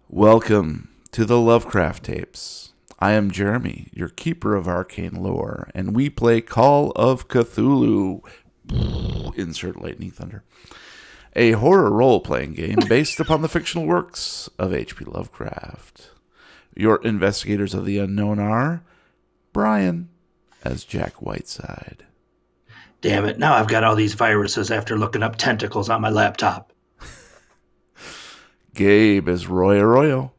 Welcome to the Lovecraft Tapes. I am Jeremy, your keeper of arcane lore, and we play Call of Cthulhu. Insert lightning thunder. A horror role-playing game based upon the fictional works of H.P. Lovecraft. Your investigators of the unknown are Brian as Jack Whiteside. Damn it, now I've got all these viruses after looking up tentacles on my laptop. Gabe as Roy Arroyo.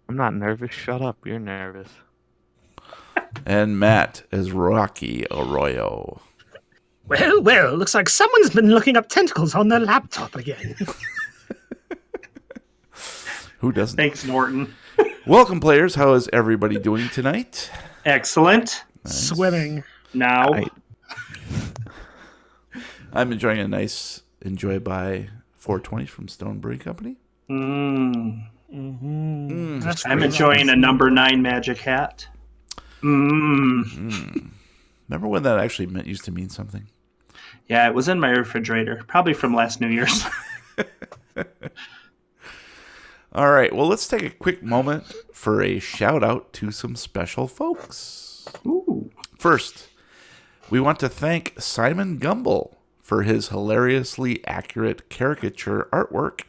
I'm not nervous. Shut up. You're nervous. And Matt as Rocky Arroyo. Well, looks like someone's been looking up tentacles on their laptop again. Who doesn't? Thanks, Norton. Welcome, players. How is everybody doing tonight? Excellent. Nice. Swimming. Now. I'm enjoying a nice Enjoy by 420 from Stone Brewing Company. I'm That's enjoying a number 9 magic hat. Remember when that actually used to mean something? Yeah, it was in my refrigerator. Probably from last New Year's. All right, well, let's take a quick moment for a shout out to some special folks. Ooh. First, we want to thank Simon Gumble for his hilariously accurate caricature artwork,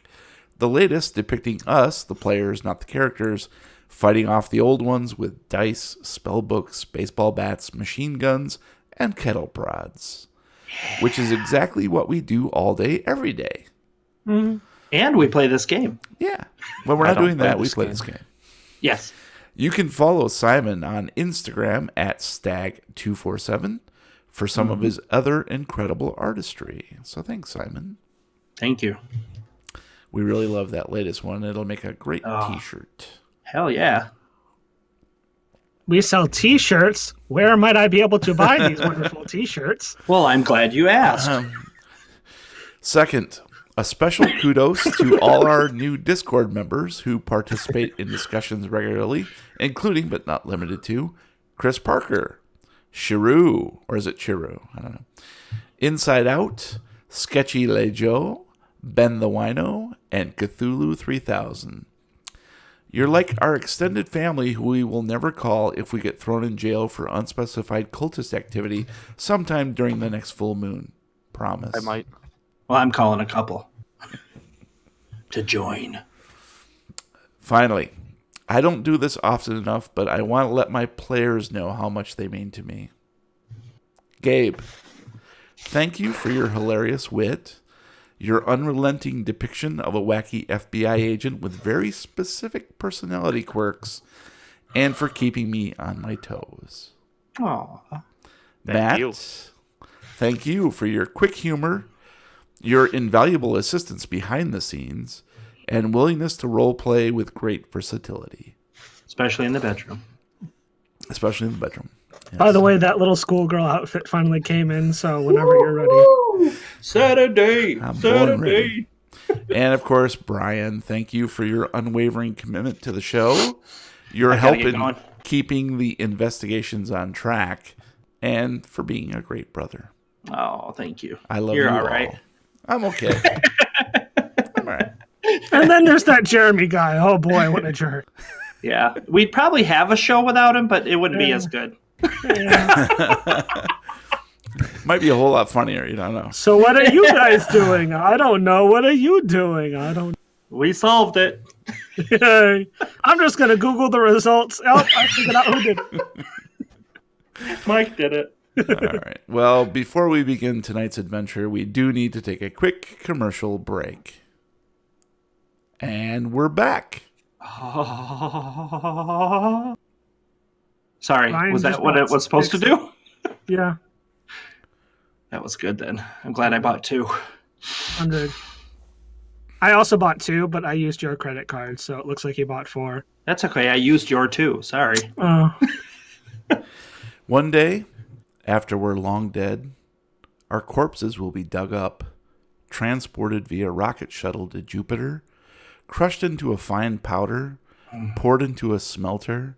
the latest depicting us, the players, not the characters, fighting off the old ones with dice, spellbooks, baseball bats, machine guns, and kettle prods, which is exactly what we do all day, every day. Mm-hmm. And we play this game. Yeah. When we're not doing that, we play this game. Yes. You can follow Simon on Instagram at Stag247 for some of his other incredible artistry. So thanks, Simon. Thank you. We really love that latest one. It'll make a great t-shirt. Hell yeah. We sell t-shirts. Where might I be able to buy these wonderful t-shirts? Well, I'm glad you asked. Second, a special kudos to all our new Discord members who participate in discussions regularly, including, but not limited to, Chris Parker, Chiru, or is it Chiru? I don't know. Inside Out, Sketchy Lejo, Ben the Wino, and Cthulhu 3000. You're like our extended family who we will never call if we get thrown in jail for unspecified cultist activity sometime during the next full moon. Promise. I might. Well, I'm calling a couple to join. Finally, I don't do this often enough, but I want to let my players know how much they mean to me. Gabe, thank you for your hilarious wit, your unrelenting depiction of a wacky FBI agent with very specific personality quirks, and for keeping me on my toes. Aw. Matt, thank you for your quick humor, your invaluable assistance behind the scenes, and willingness to role play with great versatility. Especially in the bedroom. Especially in the bedroom. Yes. By the way, that little schoolgirl outfit finally came in, so whenever you're ready. Saturday. I'm born ready. And of course, Brian, thank you for your unwavering commitment to the show, your help in keeping the investigations on track, and for being a great brother. Oh, thank you. I love You're you all all. right. I'm okay. I'm all right. And then there's that Jeremy guy. Oh boy, what a jerk. Yeah. We'd probably have a show without him, but it wouldn't be as good. Might be a whole lot funnier, you don't know. So what are you guys doing? I don't know. What are you doing? I don't. We solved it. I'm just going to Google the results. Oh, I figured out who did it. Mike did it. All right. Well, before we begin tonight's adventure, we do need to take a quick commercial break. And we're back. Sorry, Ryan was that just what it was supposed to do? Yeah, That was good then. I'm glad I bought 2. 100. I also bought 2, but I used your credit card, so it looks like you bought 4. That's okay. I used your 2. Sorry. Oh, One day, after we're long dead, our corpses will be dug up, transported via rocket shuttle to Jupiter, crushed into a fine powder, poured into a smelter,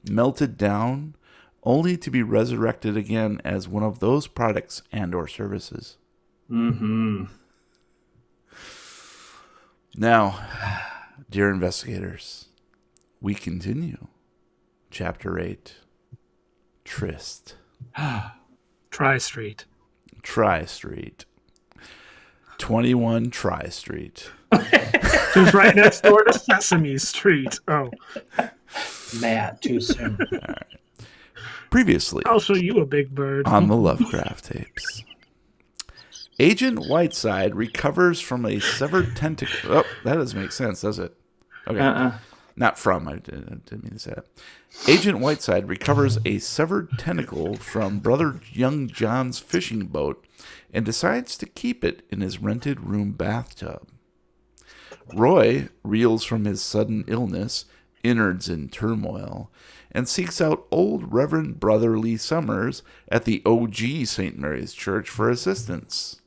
melted down, only to be resurrected again as one of those products and or services. Mm-hmm. Now, dear investigators, We continue. Chapter 8. TRYST. Tri-Street. TRYST. 21 TRYST. Just right next door to Sesame Street. Oh, Matt, too soon. Previously I'll show you a big bird. on the Lovecraft tapes. Agent Whiteside recovers from a severed tentacle. Oh, that doesn't make sense, does it? Okay. Not from. I didn't mean to say that. Agent Whiteside recovers a severed tentacle from Brother Young John's fishing boat and decides to keep it in his rented room bathtub. Roy reels from his sudden illness, innards in turmoil, and seeks out old Reverend Brother Lee Summers at the OG St. Mary's Church for assistance.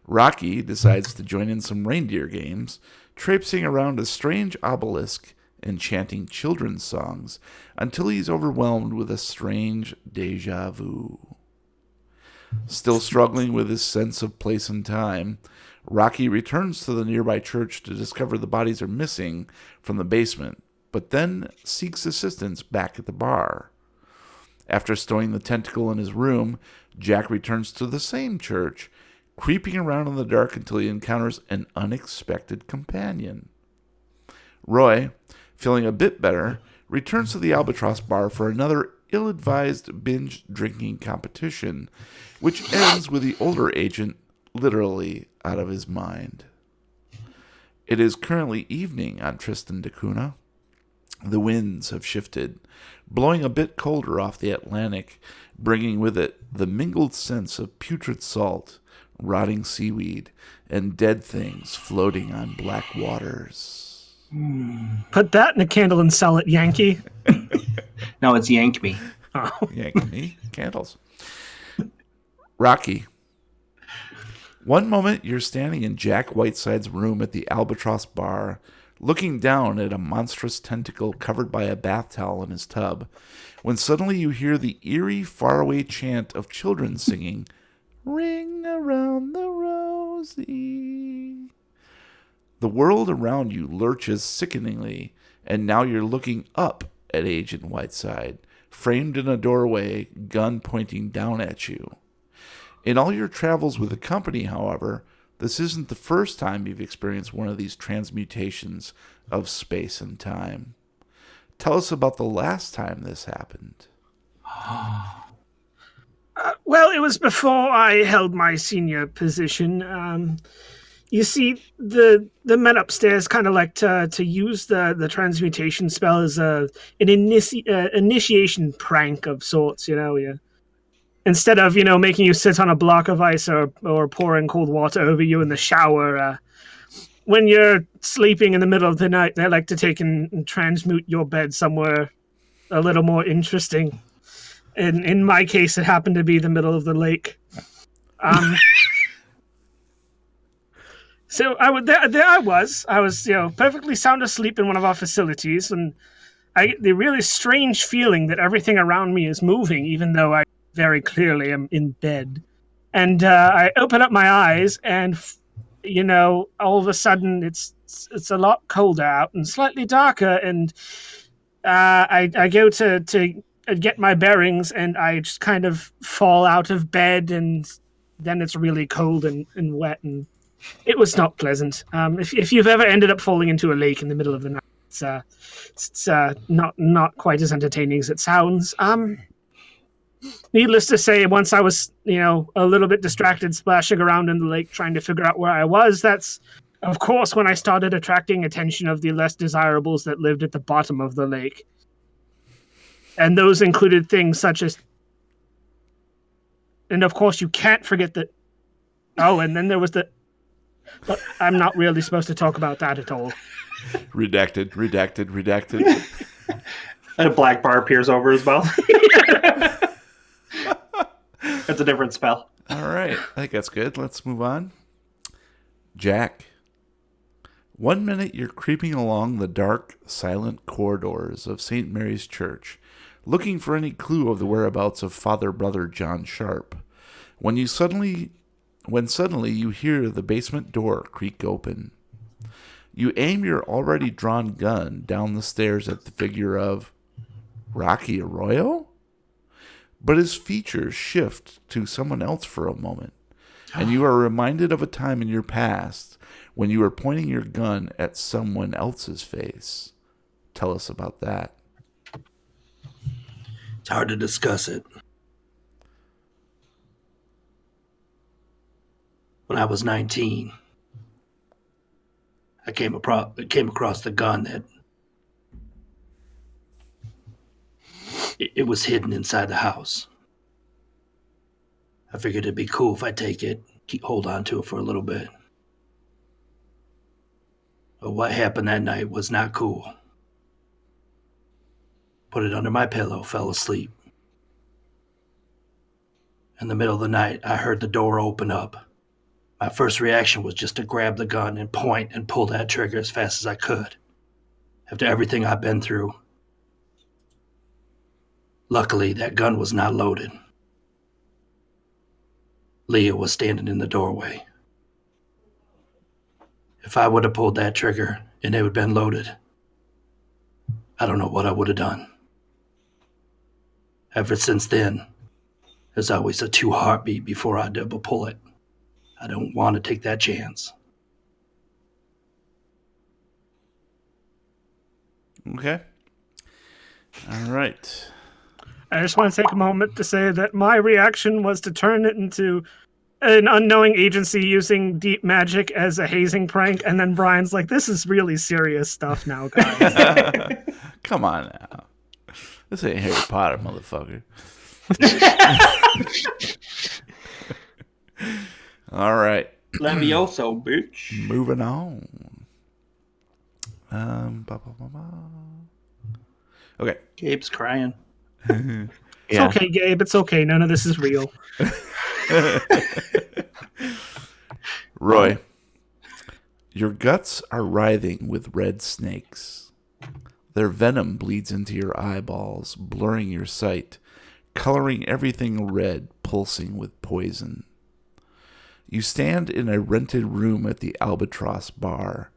Rocky decides to join in some reindeer games, traipsing around a strange obelisk and chanting children's songs until he's overwhelmed with a strange deja vu. Still struggling with his sense of place and time, Rocky returns to the nearby church to discover the bodies are missing from the basement, but then seeks assistance back at the bar. After stowing the tentacle in his room, Jack returns to the same church, creeping around in the dark until he encounters an unexpected companion. Roy, feeling a bit better, returns to the Albatross bar for another ill-advised binge drinking competition, which ends with the older agent literally out of his mind. It is currently evening on Tristan da Cunha. The winds have shifted, blowing a bit colder off the Atlantic, bringing with it the mingled sense of putrid salt, rotting seaweed, and dead things floating on black waters. Put that in a candle and sell it, Yankee. No, it's Yank Me. Oh. Yank me candles. Rocky. One moment you're standing in Jack Whiteside's room at the Albatross bar, looking down at a monstrous tentacle covered by a bath towel in his tub, when suddenly you hear the eerie, faraway chant of children singing, "Ring around the rosy." The world around you lurches sickeningly, and now you're looking up at Agent Whiteside, framed in a doorway, gun pointing down at you. In all your travels with the company, however, this isn't the first time you've experienced one of these transmutations of space and time. Tell us about the last time this happened. Well, it was before I held my senior position. You see, the men upstairs kind of like to use the transmutation spell as an initiation prank of sorts, you know. Instead of, making you sit on a block of ice or pouring cold water over you in the shower, when you're sleeping in the middle of the night, they like to take and transmute your bed somewhere a little more interesting. In my case, it happened to be the middle of the lake. So I was, perfectly sound asleep in one of our facilities, and I get the really strange feeling that everything around me is moving, even though I very clearly am in bed. And I open up my eyes, and all of a sudden it's a lot colder out and slightly darker, and I go to get my bearings, and I just kind of fall out of bed, and then it's really cold and wet, and it was not pleasant. If you've ever ended up falling into a lake in the middle of the night, it's not quite as entertaining as it sounds. Needless to say, once I was, a little bit distracted, splashing around in the lake, trying to figure out where I was, that's, of course, when I started attracting attention of the less desirables that lived at the bottom of the lake. And those included things such as... And, of course, you can't forget that... Oh, and then there was the... But I'm not really supposed to talk about that at all. Redacted. And a black bar appears over his mouth. That's a different spell. All right. I think that's good. Let's move on. Jack. One minute you're creeping along the dark, silent corridors of St. Mary's Church, looking for any clue of the whereabouts of Brother John Sharp, when suddenly you hear the basement door creak open. You aim your already drawn gun down the stairs at the figure of Rocky Arroyo, but his features shift to someone else for a moment, and you are reminded of a time in your past when you were pointing your gun at someone else's face. Tell us about that. It's hard to discuss it. When I was 19, I came across the gun that it was hidden inside the house. I figured it'd be cool if I take it, hold on to it for a little bit. But what happened that night was not cool. Put it under my pillow, fell asleep. In the middle of the night, I heard the door open up. My first reaction was just to grab the gun and point and pull that trigger as fast as I could. After everything I've been through, luckily that gun was not loaded. Leah was standing in the doorway. If I would have pulled that trigger and it would have been loaded, I don't know what I would have done. Ever since then, there's always a 2 heartbeat before I double pull it. I don't want to take that chance. Okay. All right. I just want to take a moment to say that my reaction was to turn it into an unknowing agency using deep magic as a hazing prank, and then Brian's like, this is really serious stuff now, guys. Come on now. This ain't Harry Potter, motherfucker. All right. Levioso, bitch. Moving on. Okay. Gabe's crying. It's okay, Gabe. It's okay. None of this is real. Roy, your guts are writhing with red snakes. Their venom bleeds into your eyeballs, blurring your sight, coloring everything red, pulsing with poison. You stand in a rented room at the Albatross Bar,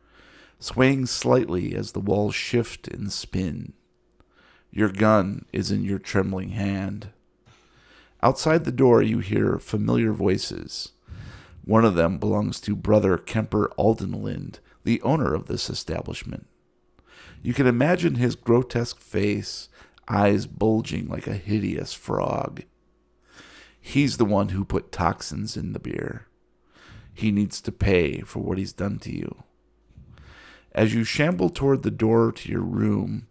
swaying slightly as the walls shift and spin. Your gun is in your trembling hand. Outside the door, you hear familiar voices. One of them belongs to Brother Kemper Aldenlind, the owner of this establishment. You can imagine his grotesque face, eyes bulging like a hideous frog. He's the one who put toxins in the beer. He needs to pay for what he's done to you. As you shamble toward the door to your room,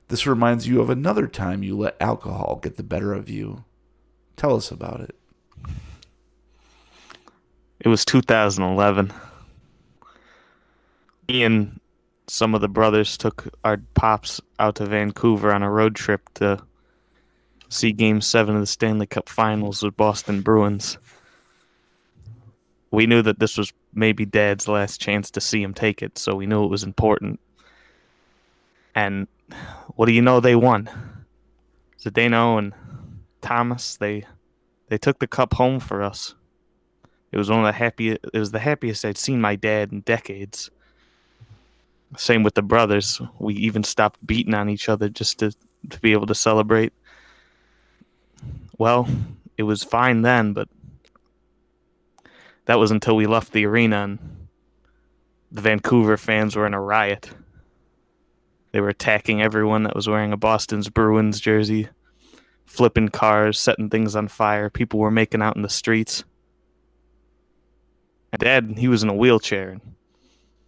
this reminds you of another time you let alcohol get the better of you. Tell us about it. It was 2011. Me and some of the brothers took our pops out to Vancouver on a road trip to see Game 7 of the Stanley Cup Finals with Boston Bruins. We knew that this was maybe Dad's last chance to see him take it, so we knew it was important. And what do you know? They won. Zdeno and Thomas, they took the cup home for us. It was the happiest I'd seen my dad in decades. Same with the brothers. We even stopped beating on each other just to be able to celebrate. Well, it was fine then, but that was until we left the arena and the Vancouver fans were in a riot. They were attacking everyone that was wearing a Boston's Bruins jersey, flipping cars, setting things on fire. People were making out in the streets. And Dad, he was in a wheelchair.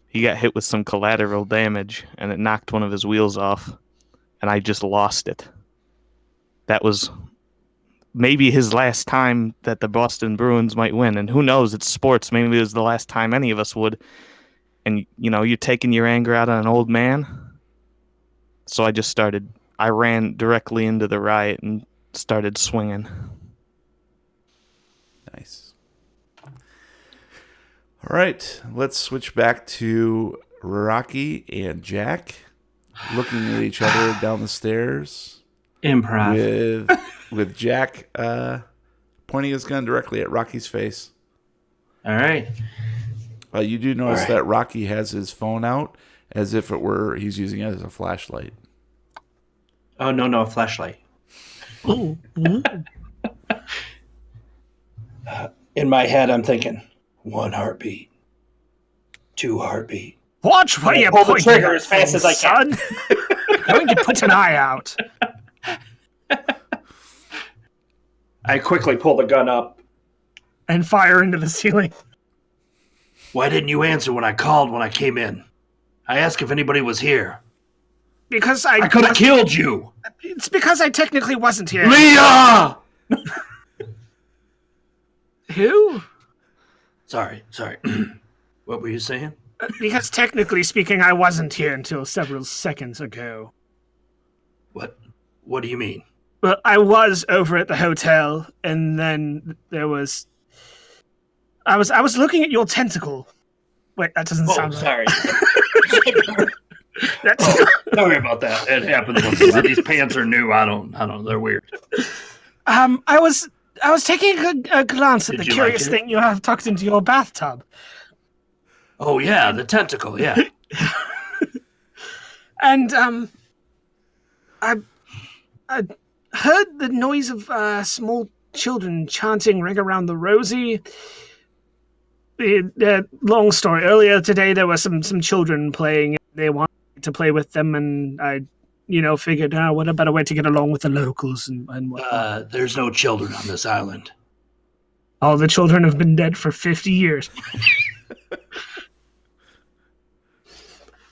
He got hit with some collateral damage, and it knocked one of his wheels off, and I just lost it. That was maybe his last time that the Boston Bruins might win, and who knows, it's sports. Maybe it was the last time any of us would. And, you know, you're taking your anger out on an old man. So I ran directly into the riot and started swinging. Nice. All right, let's switch back to Rocky and Jack looking at each other down the stairs. Improv. With Jack pointing his gun directly at Rocky's face. All right. You do notice right. that Rocky has his phone out as if it were he's using it as a flashlight. Oh, no, a flashlight. Ooh. In my head, I'm thinking, 1 heartbeat, 2 heartbeat. Watch where I you pull the point trigger that as fast thing, as I can. son. Going to put an eye out. I quickly pull the gun up. And fire into the ceiling. Why didn't you answer when I called when I came in? I asked if anybody was here. Because I could have killed you. It's because I technically wasn't here. Leah! Who? Sorry. What were you saying? Because technically speaking, I wasn't here until several seconds ago. What do you mean? Well, I was over at the hotel, and then there was... I was looking at your tentacle. Wait, that doesn't sound right. Sorry. Sorry about that. It happens once in a while. These pants are new. I don't know. They're weird. I was taking a glance at Did the you curious like it? thing you have tucked into your bathtub. Oh, yeah, the tentacle, yeah. And, I heard the noise of small children chanting Ring Around the Rosie. Long story. Earlier today, there were some children playing. They wanted to play with them, and I, figured, what a better way to get along with the locals and whatnot. There's no children on this island. All the children have been dead for 50 years.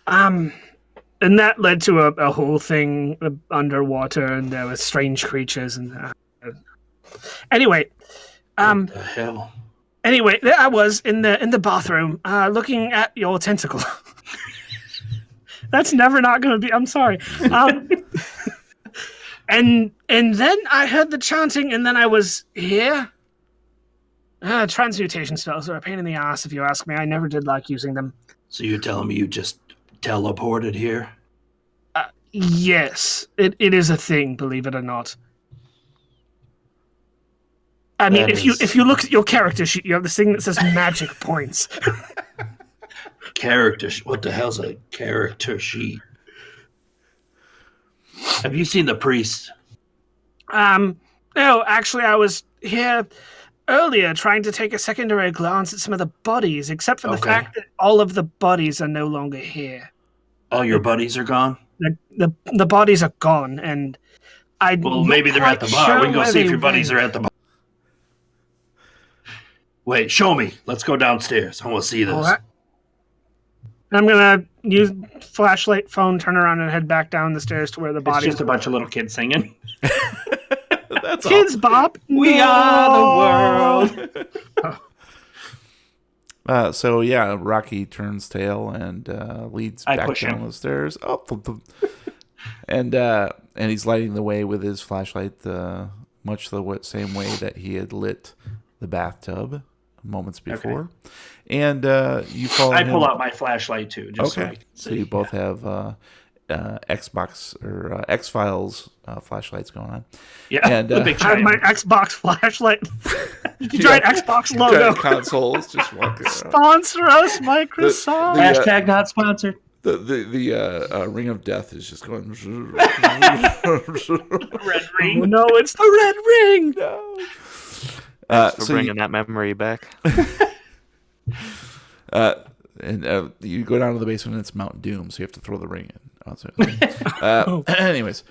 And that led to a whole thing underwater, and there were strange creatures. And anyway, What the hell? Anyway, there I was in the bathroom, looking at your tentacle. That's never not going to be. I'm sorry. And then I heard the chanting, and then I was here. Transmutation spells are a pain in the ass, if you ask me. I never did like using them. So you're telling me you just teleported here? Yes, it is a thing, believe it or not. I mean, if you look at your character sheet, you have this thing that says magic points. What the hell's a character sheet? Have you seen the priest? No, actually, I was here earlier trying to take a secondary glance at some of the bodies, except for the fact that all of the bodies are no longer here. All your buddies are gone? The bodies are gone, and maybe they're at the bar. We can go see if your buddies are at the bar. Wait, show me. Let's go downstairs. I want to see this. Right. I'm gonna use flashlight, phone, turn around, and head back down the stairs to where the bodies. It's just a bunch of little kids singing. That's Kids Bop. We are the world. So yeah, Rocky turns tail and leads back down the stairs. And he's lighting the way with his flashlight, much the same way that he had lit the bathtub moments before. And you follow him. I pull out my flashlight too. Just so I can see. So you both have Xbox or X-Files flashlights going on. Yeah, and the big I have my Xbox flashlight. Giant Xbox logo. Giant consoles just walking around. Sponsor us, Microsoft. Hashtag not sponsored. The Ring of Death is just going. Red ring. Oh, no, it's the red ring. No. Thanks for bringing that memory back. And you go down to the basement and it's Mount Doom, so you have to throw the ring in. Anyways,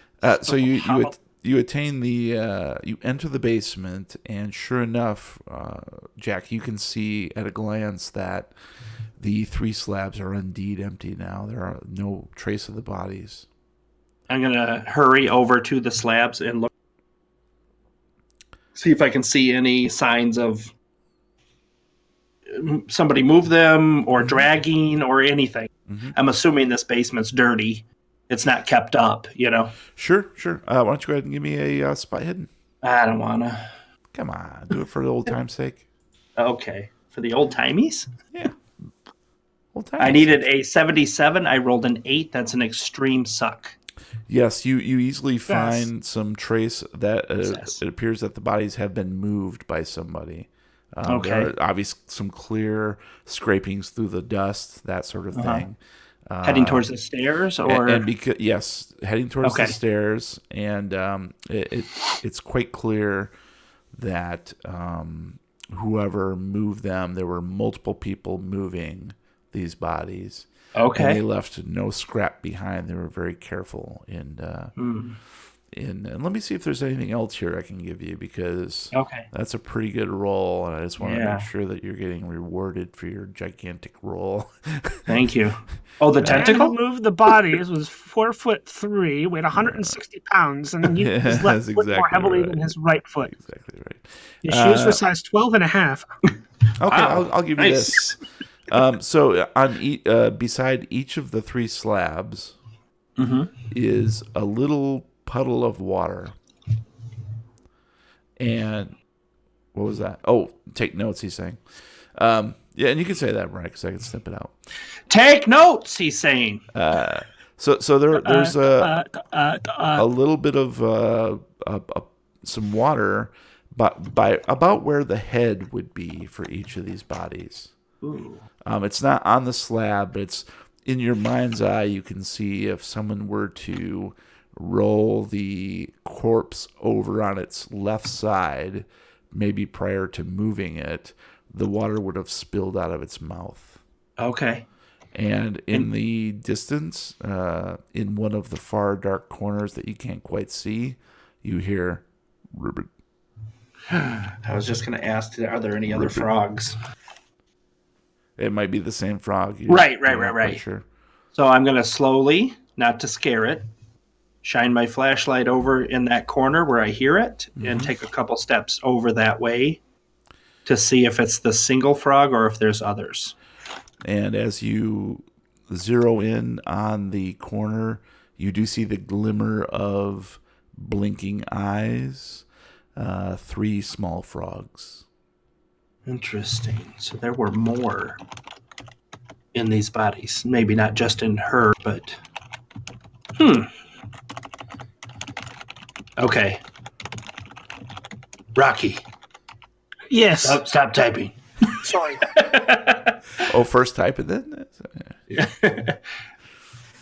so you attain you enter the basement, and sure enough, Jack, you can see at a glance that the 3 slabs are indeed empty now. There are no trace of the bodies. I'm gonna hurry over to the slabs and look, see if I can see any signs of somebody move them or dragging or anything. Mm-hmm. I'm assuming this basement's dirty. It's not kept up, Sure. Why don't you go ahead and give me a spot hidden? I don't wanna. Come on, do it for the old time's sake. Okay, for the old timies. Yeah. I needed a 77. I rolled an 8. That's an extreme suck. Yes, you easily find some trace that it appears that the bodies have been moved by somebody. Okay. There are obviously some clear scrapings through the dust, that sort of thing. Heading towards the stairs, or and because yes, heading towards the Okay. stairs, and it's quite clear that whoever moved them, there were multiple people moving these bodies. And they okay. left no scrap behind. They were very careful. And let me see if there's anything else here I can give you, because Okay. that's a pretty good roll, and I just want to Yeah. make sure that you're getting rewarded for your gigantic roll. Thank you. Oh, the The man who tentacle? moved the bodies was 4'3", weighed 160 pounds, and used his left That's foot more exactly heavily right. than his right foot. Exactly right. His shoes were size 12 and a half. Okay, Wow. I'll give you Nice. this. So beside each of the 3 slabs is a little puddle of water. And what was that? Oh, take notes, he's saying. Yeah, and you can say that, right, because I can snip it out. Take notes, he's saying. So there's a little bit of some water, but by about where the head would be for each of these bodies. Ooh. It's not on the slab, but it's in your mind's eye. You can see if someone were to roll the corpse over on its left side, maybe prior to moving it, the water would have spilled out of its mouth. Okay. And in the distance, in one of the far dark corners that you can't quite see, you hear ribbit. I was just going to ask, are there any other frogs? It might be the same frog. Right. You're not quite sure. So I'm going to slowly, not to scare it, shine my flashlight over in that corner where I hear it and take a couple steps over that way to see if it's the single frog or if there's others. And as you zero in on the corner, you do see the glimmer of blinking eyes, 3 small frogs. Interesting. So there were more in these bodies. Maybe not just in her, but... Okay. Rocky, Yes. stop typing. Sorry. Oh, first type it then?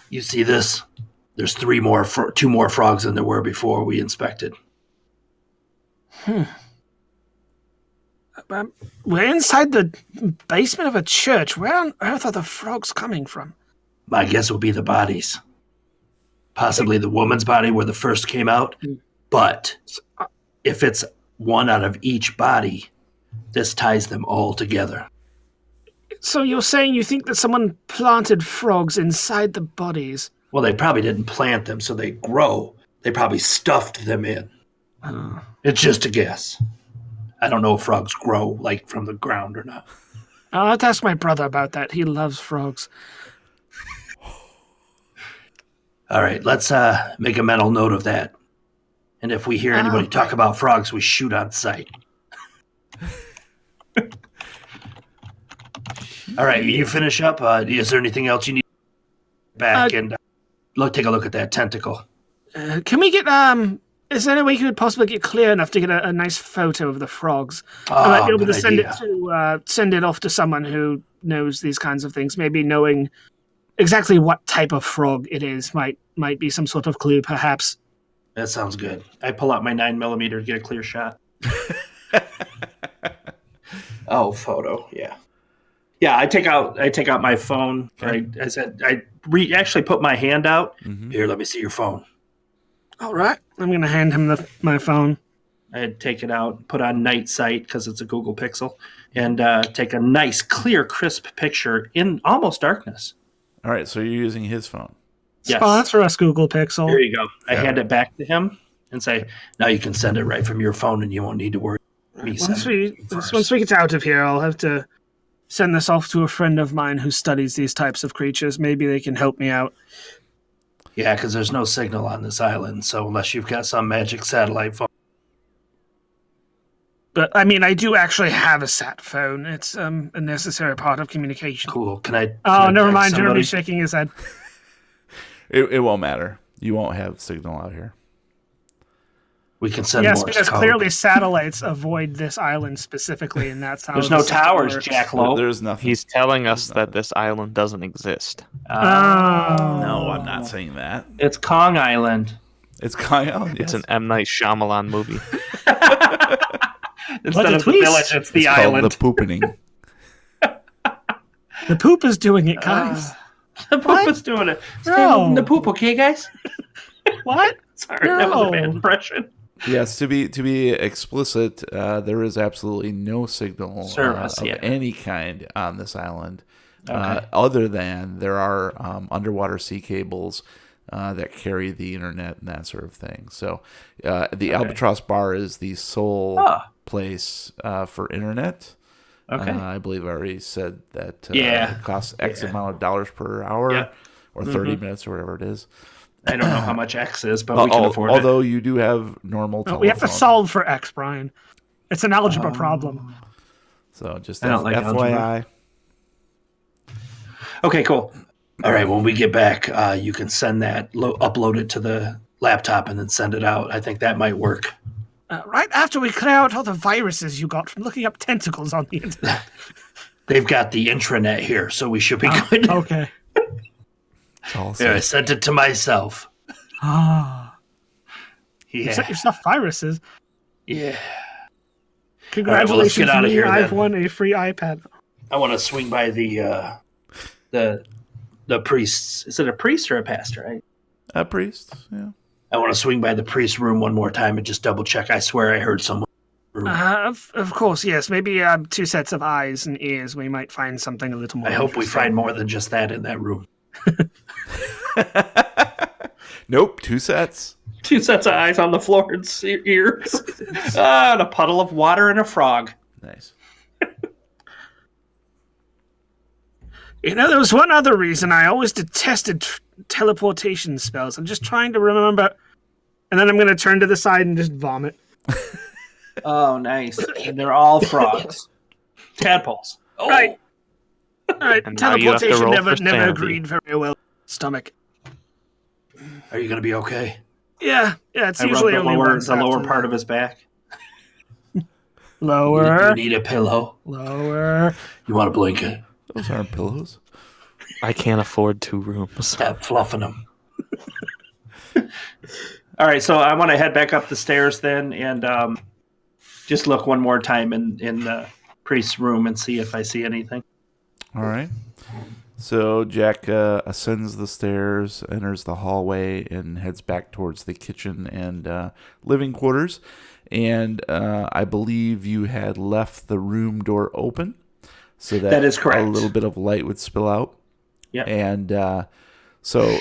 You see this? There's 2 more frogs than there were before we inspected. We're inside the basement of a church. Where on earth are the frogs coming from? My guess would be the bodies. Possibly the woman's body where the first came out. But if it's one out of each body, this ties them all together. So you're saying you think that someone planted frogs inside the bodies? Well, they probably didn't plant them so they grow. They probably stuffed them in. It's just a guess. I don't know if frogs grow like from the ground or not. I'll have to ask my brother about that. He loves frogs. All right, let's make a mental note of that. And if we hear anybody talk about frogs, we shoot on sight. All right, you finish up. Is there anything else you need back and take a look at that tentacle? Can we get is there any way you could possibly get clear enough to get a nice photo of the frogs? I might be able to send it off to someone who knows these kinds of things. Maybe knowing exactly what type of frog it is might be some sort of clue, perhaps. That sounds good. I pull out my 9mm to get a clear shot. Oh, photo, yeah. Yeah, I take out my phone. Okay. I said I actually put my hand out. Here, let me see your phone. All right, I'm gonna hand him my phone. I take it out, put on night sight because it's a Google Pixel, and take a nice, clear, crisp picture in almost darkness. All right, so you're using his phone. Yes. Sponsor us, Google Pixel. Here you go. I Yeah. hand it back to him and say, now you can send it right from your phone and you won't need to worry. Once we get out of here, I'll have to send this off to a friend of mine who studies these types of creatures. Maybe they can help me out. Yeah, because there's no signal on this island, so unless you've got some magic satellite phone. But, I mean, I do actually have a sat phone. It's a necessary part of communication. Cool. Can I Never text mind. somebody? Jeremy's shaking his head. It won't matter. You won't have signal out here. We can send Yes, Morse because code. clearly satellites avoid this island specifically, and that's how There's no the system towers, works. Jack Lowe. There's nothing. He's telling us that this island doesn't exist. Oh. No, I'm not saying that. It's Kong Island. It's Kyle. It's an M. Night Shyamalan movie. Instead of the twist. village, it's the called island. the poopening. The poop is doing it, guys. The poop is doing it. Stay No. away from the poop, okay, guys? What? Sorry, that was a No. bad impression. Yes, to be explicit, there is absolutely no signal Service, of yeah. any kind on this island, Okay. other than there are underwater sea cables that carry the internet and that sort of thing. So the Albatross Bar is the sole place for internet. Okay. I believe I already said that Yeah. it costs X amount of dollars per hour Yep. or 30 minutes or whatever it is. I don't know how much X is, but we can afford it. Although you do have normal telephone. We have to solve for X, Brian. It's an algebra problem. So just I don't like FYI. Okay, cool. All right, when we get back, you can send that, upload it to the laptop, and then send it out. I think that might work. Right after we clear out all the viruses you got from looking up tentacles on the internet. They've got the intranet here, so we should be good. Okay. It's all Here, I safe. sent it to myself. Ah. You Yeah. sent yourself viruses. Yeah. Congratulations, get outta me. here, I've then. won a free iPad. I want to swing by the priests. Is it a priest or a pastor? A priest, yeah. I want to swing by the priest room one more time and just double check. I swear I heard someone. Of course, yes. Maybe 2 sets of eyes and ears. We might find something a little more. I hope we interesting. find more than just that in that room. Nope, 2 sets. 2 sets of eyes on the floor and ears. And a puddle of water and a frog. Nice. You know, there was one other reason I always detested teleportation spells. I'm just trying to remember. And then I'm going to turn to the side and just vomit. Oh, nice. And they're all frogs. Tadpoles. Oh. Right. All right. And now you have to Teleportation roll never for sanity. agreed very well. Stomach. Are you going to be okay? Yeah. It's I rubbed usually the only lower, once the lower after part that. of his back. Lower. You need a pillow. Lower. You want a blanket? Those aren't pillows. I can't afford 2 rooms. Stop fluffing them. All right, so I want to head back up the stairs then and just look one more time in the priest's room and see if I see anything. All right. So Jack ascends the stairs, enters the hallway, and heads back towards the kitchen and living quarters. And I believe you had left the room door open so that is correct. a little bit of light would spill out. Yep. And so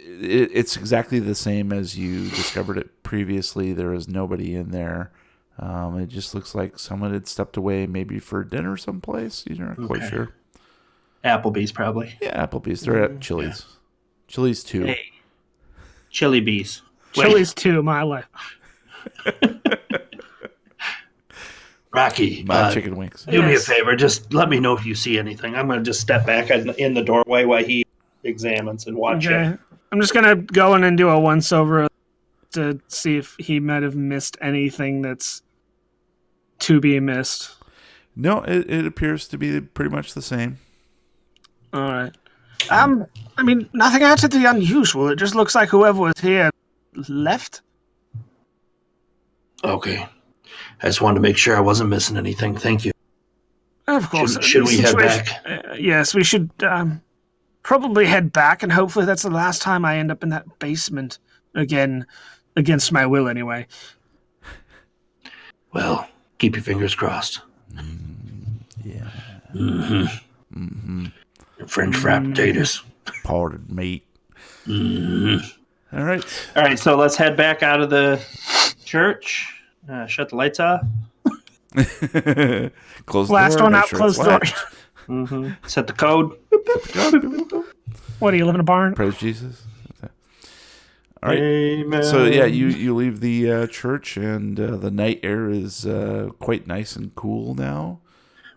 it's exactly the same as you discovered it previously. There is nobody in there. It just looks like someone had stepped away, maybe for dinner someplace. You're not quite Okay. sure. Applebee's probably. Yeah, Applebee's. They're at Chili's. Chili's too. Hey. Chili bees. Wait, Chili's 2, my life. Rocky, My chicken wings. do me a Yes. favor. Just let me know if you see anything. I'm going to just step back in the doorway while he examines and watch it. Okay. I'm just going to go in and do a once over to see if he might have missed anything that's to be missed. No, it appears to be pretty much the same. All right. I mean, nothing out of the unusual. It just looks like whoever was here left. Okay. I just wanted to make sure I wasn't missing anything. Thank you. Of course. Should we head Situation- back? Yes, we should probably head back, and hopefully that's the last time I end up in that basement again, against my will anyway. Well, keep your fingers crossed. Yeah. French fried potatoes. Powdered meat. All right. All right, so let's head back out of the church. Shut the lights off. Close Last the door. one make out, sure close it's the door. locked. Set the code. What, do you live in a barn? Praise Jesus. Okay. All right. Amen. So yeah, you leave the church, and the night air is quite nice and cool now.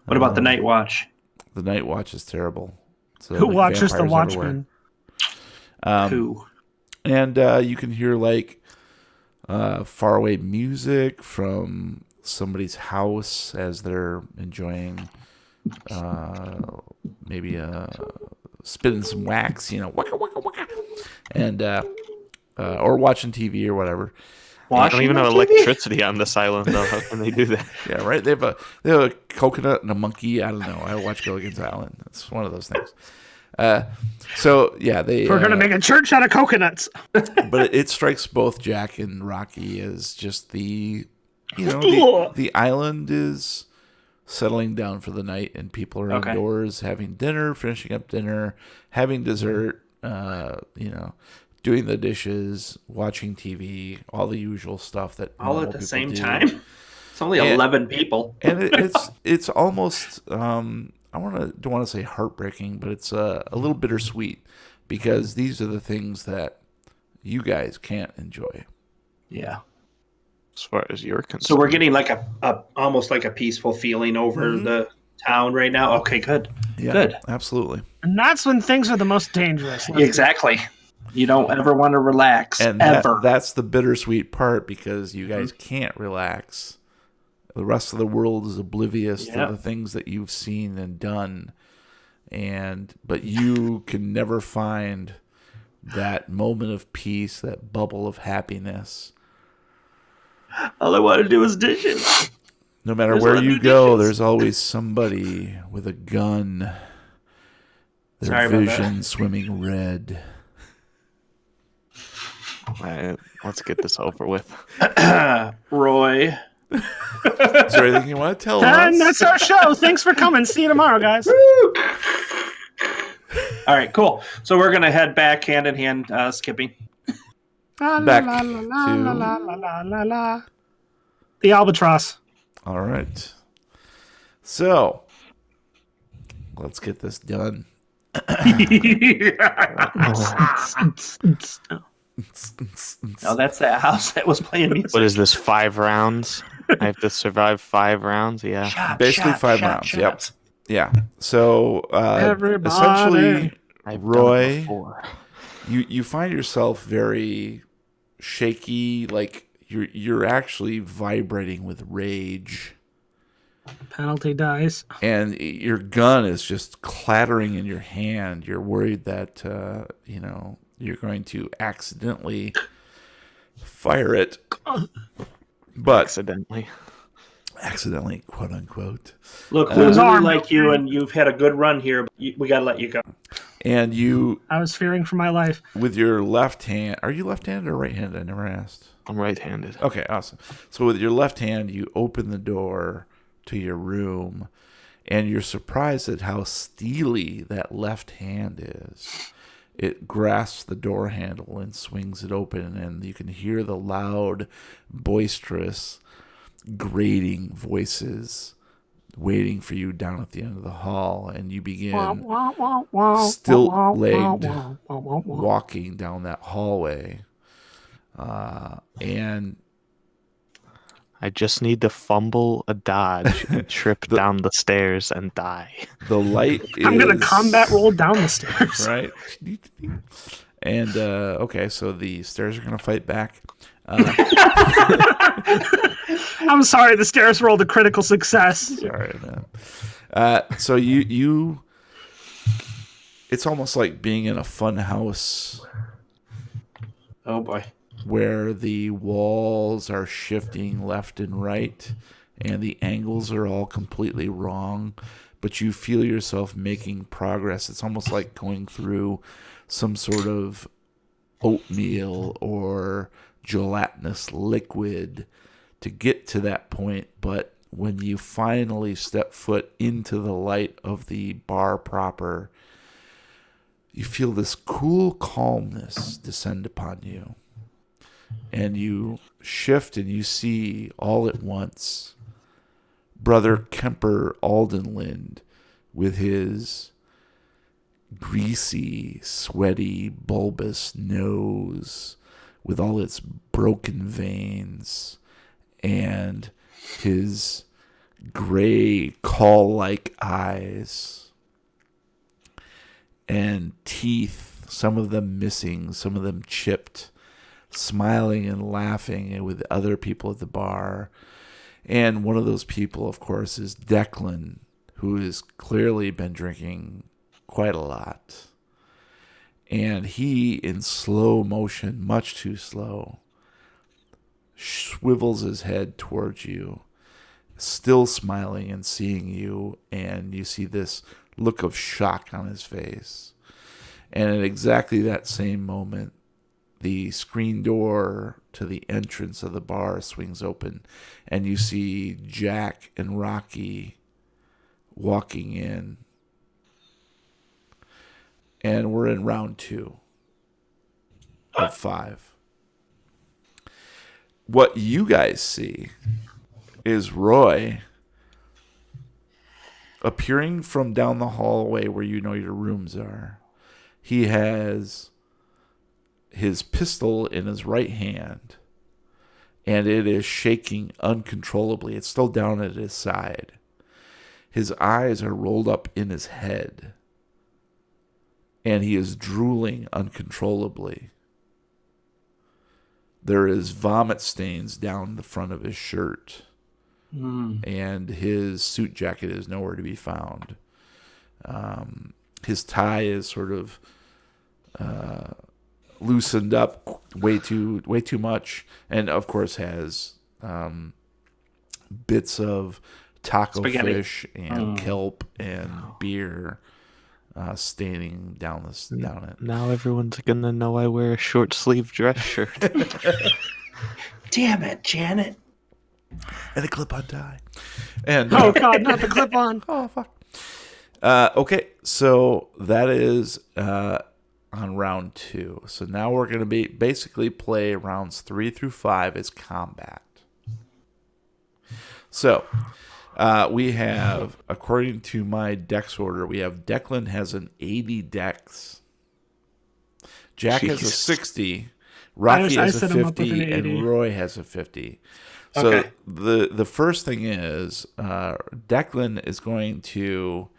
What about the night watch? The night watch is terrible. So, Who like, watches the vampires Watchmen? everywhere. Who? And you can hear like faraway music from somebody's house as they're enjoying maybe spitting some wax, waka, waka, waka, and or watching TV or whatever. I don't even have electricity on this island, though. How can they do that? Yeah, right. They have a coconut and a monkey. I don't know. I watch Gilligan's Island. It's one of those things. So yeah, we're gonna make a church out of coconuts. But it strikes both Jack and Rocky as just the island is settling down for the night, and people are indoors having dinner, finishing up dinner, having dessert, doing the dishes, watching TV, all the usual stuff that all at the same time. It's only 11 people, and it's almost don't want to say heartbreaking, but it's a little bittersweet because these are the things that you guys can't enjoy. Yeah. As far as you're concerned. So we're getting like a almost like a peaceful feeling over the town right now. Okay, good. Yeah, good. Absolutely. And that's when things are the most dangerous. Exactly. You don't ever want to relax, and ever. That's the bittersweet part because you guys can't relax. The rest of the world is oblivious to the things that you've seen and done, but you can never find that moment of peace, that bubble of happiness. All I want to do is dishes. No matter where you go, there's always somebody with a gun. Their vision swimming red. Let's get this over with. Roy. Is there anything you want to tell us? And that's our show. Thanks for coming. See you tomorrow, guys. All right, cool. So we're going to head back hand in hand, skipping. Back to the albatross. All right. So let's get this done. No, that's that house that was playing music. What is this, 5 rounds? I have to survive 5 rounds? Yeah. Basically 5 rounds. Yep. Yeah. So essentially, Roy, you find yourself very shaky, like you're actually vibrating with rage. Penalty dice. And your gun is just clattering in your hand. You're worried that you're going to accidentally fire it. But accidentally, quote unquote. Look, we really like you, and you've had a good run here, but we got to let you go. And I was fearing for my life. With your left hand, are you left-handed or right-handed? I never asked. I'm right-handed. Okay, awesome. So with your left hand, you open the door to your room, and you're surprised at how steely that left hand is. It grasps the door handle and swings it open, and you can hear the loud, boisterous, grating voices waiting for you down at the end of the hall, and you begin stilt-legged walking down that hallway. And I just need to fumble a dodge and trip down the stairs and die. The light I'm going to combat roll down the stairs. Right. And, okay, so the stairs are going to fight back. I'm sorry, the stairs rolled a critical success. Sorry, man. So you it's almost like being in a fun house. Oh, boy. Where the walls are shifting left and right, and the angles are all completely wrong, but you feel yourself making progress. It's almost like going through some sort of oatmeal or gelatinous liquid to get to that point, but when you finally step foot into the light of the bar proper, you feel this cool calmness descend upon you. And you shift and you see all at once Brother Kemper Aldenlind with his greasy, sweaty, bulbous nose with all its broken veins and his gray caul-like eyes and teeth, some of them missing, some of them chipped, smiling and laughing with other people at the bar. And one of those people, of course, is Declan, who has clearly been drinking quite a lot. And he, in slow motion, much too slow, swivels his head towards you, still smiling and seeing you, and you see this look of shock on his face. And at exactly that same moment, the screen door to the entrance of the bar swings open, and you see Jack and Rocky walking in. And we're in round 2 of 5. What you guys see is Roy appearing from down the hallway where you know your rooms are. He has his pistol in his right hand, and it is shaking uncontrollably. It's still down at his side. His eyes are rolled up in his head, and he is drooling uncontrollably. There is vomit stains down the front of his shirt, and his suit jacket is nowhere to be found. His tie is sort of loosened up way too much, and of course has bits of taco fish and kelp and beer staining down it. Now everyone's gonna know I wear a short sleeve dress shirt. Damn it, Janet. And a clip-on tie. And Oh God, not the clip-on. oh fuck. Okay, so that is on round 2. So now we're going to be basically play rounds 3 through 5 as combat. So we have, according to my dex order, we have Declan has an 80 dex. Jack has a 60. Rocky has a 50, an and Roy has a 50. So Okay. the first thing is Declan is going to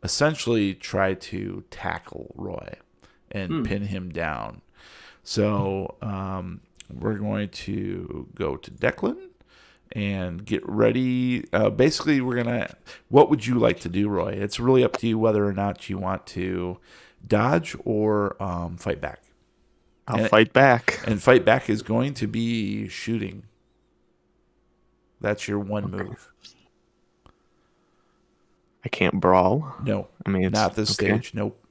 essentially try to tackle Roy and pin him down. So we're going to go to Declan and get ready. Basically, we're going to... What would you like to do, Roy? It's really up to you whether or not you want to dodge or fight back. I'll fight back. And fight back is going to be shooting. That's your one move. I can't brawl. No, I mean, it's, not this okay. stage. Nope.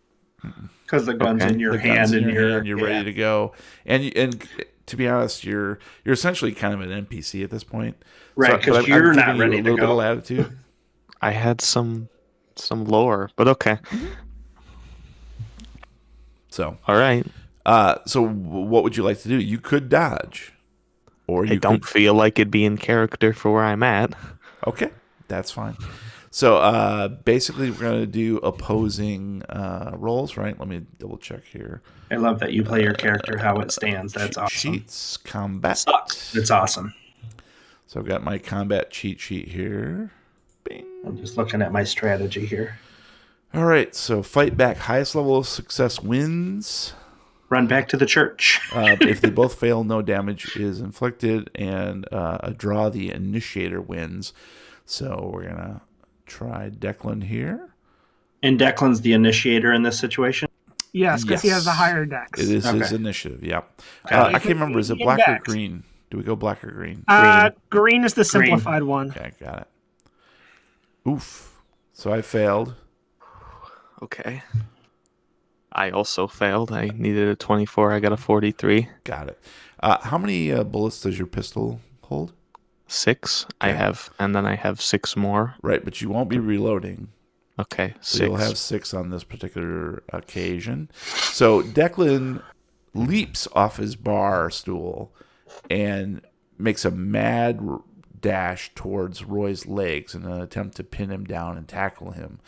Because the gun's Okay. in your The hand gun's in and your hand, you're ready to go. And to be honest, you're essentially kind of an NPC at this point. Right, So- because but I'm you're not giving ready you a to little bit of go. latitude. I had some lore, but okay. So, All right. so what would you like to do? You could dodge, or you I don't could. feel like it'd be in character for where I'm at. Okay, that's fine. So basically, we're going to do opposing rolls, right? Let me double check here. I love that you play your character how it stands. That's Cheat awesome. Sheets, combat. Sucks. It's awesome. So I've got my combat cheat sheet here. Bing. I'm just looking at my strategy here. All right, so fight back. Highest level of success wins. Run back to the church. If they both fail, no damage is inflicted, and a draw, the initiator wins. So we're going to try Declan here. And Declan's the initiator in this situation. Yes, because he has the Yes. higher dex. It is his Okay. initiative, yeah. Okay. I can't remember, is it In black or dex. green? Do we go black or green? Green is the simplified one. Okay, got it. Oof. So I failed. Okay. I also failed. I needed a 24. I got a 43. Got it. How many bullets does your pistol hold? 6. I Okay. have, and then I have 6 more. Right, but you won't be reloading. Okay, 6. So you'll have 6 on this particular occasion. So Declan leaps off his bar stool and makes a mad dash towards Roy's legs in an attempt to pin him down and tackle him.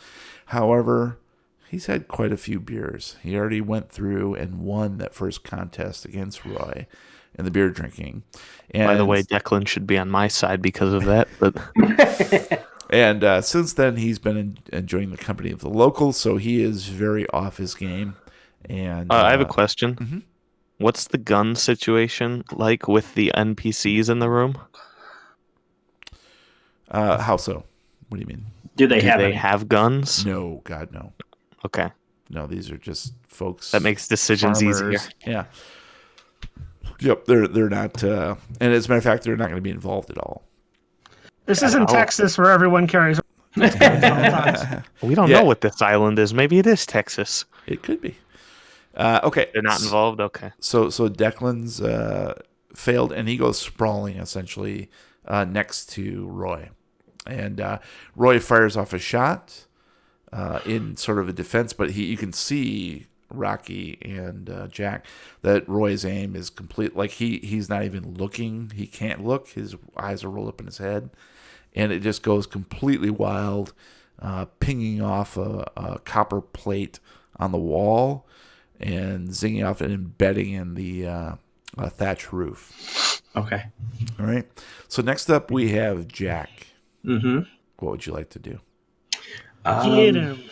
However, he's had quite a few beers. He already went through and won that first contest against Roy in the beer drinking. And By the way, Declan should be on my side because of that. But And since then, he's been enjoying the company of the locals, so he is very off his game. And I have a question. Mhm. What's the gun situation like with the NPCs in the room? How so? What do you mean? Do they Do have they any? have guns? No, God, no. Okay. No, these are just folks. That makes decisions farmers. easier. Yeah. Yep, they're not, and as a matter of fact, they're not going to be involved at all. This isn't Texas where everyone carries. We don't Yeah. know what this island is. Maybe it is Texas. It could be. Okay, They're not involved? Okay. So Declan's failed, and he goes sprawling essentially next to Roy, and Roy fires off a shot in sort of a defense, but you can see Rocky and Jack that Roy's aim is complete. Like he's not even looking. He can't look. His eyes are rolled up in his head, and it just goes completely wild, pinging off a copper plate on the wall and zinging off and embedding in the thatch roof. Okay. All right. So next up we have Jack. Mm-hmm. What would you like to do? Get him.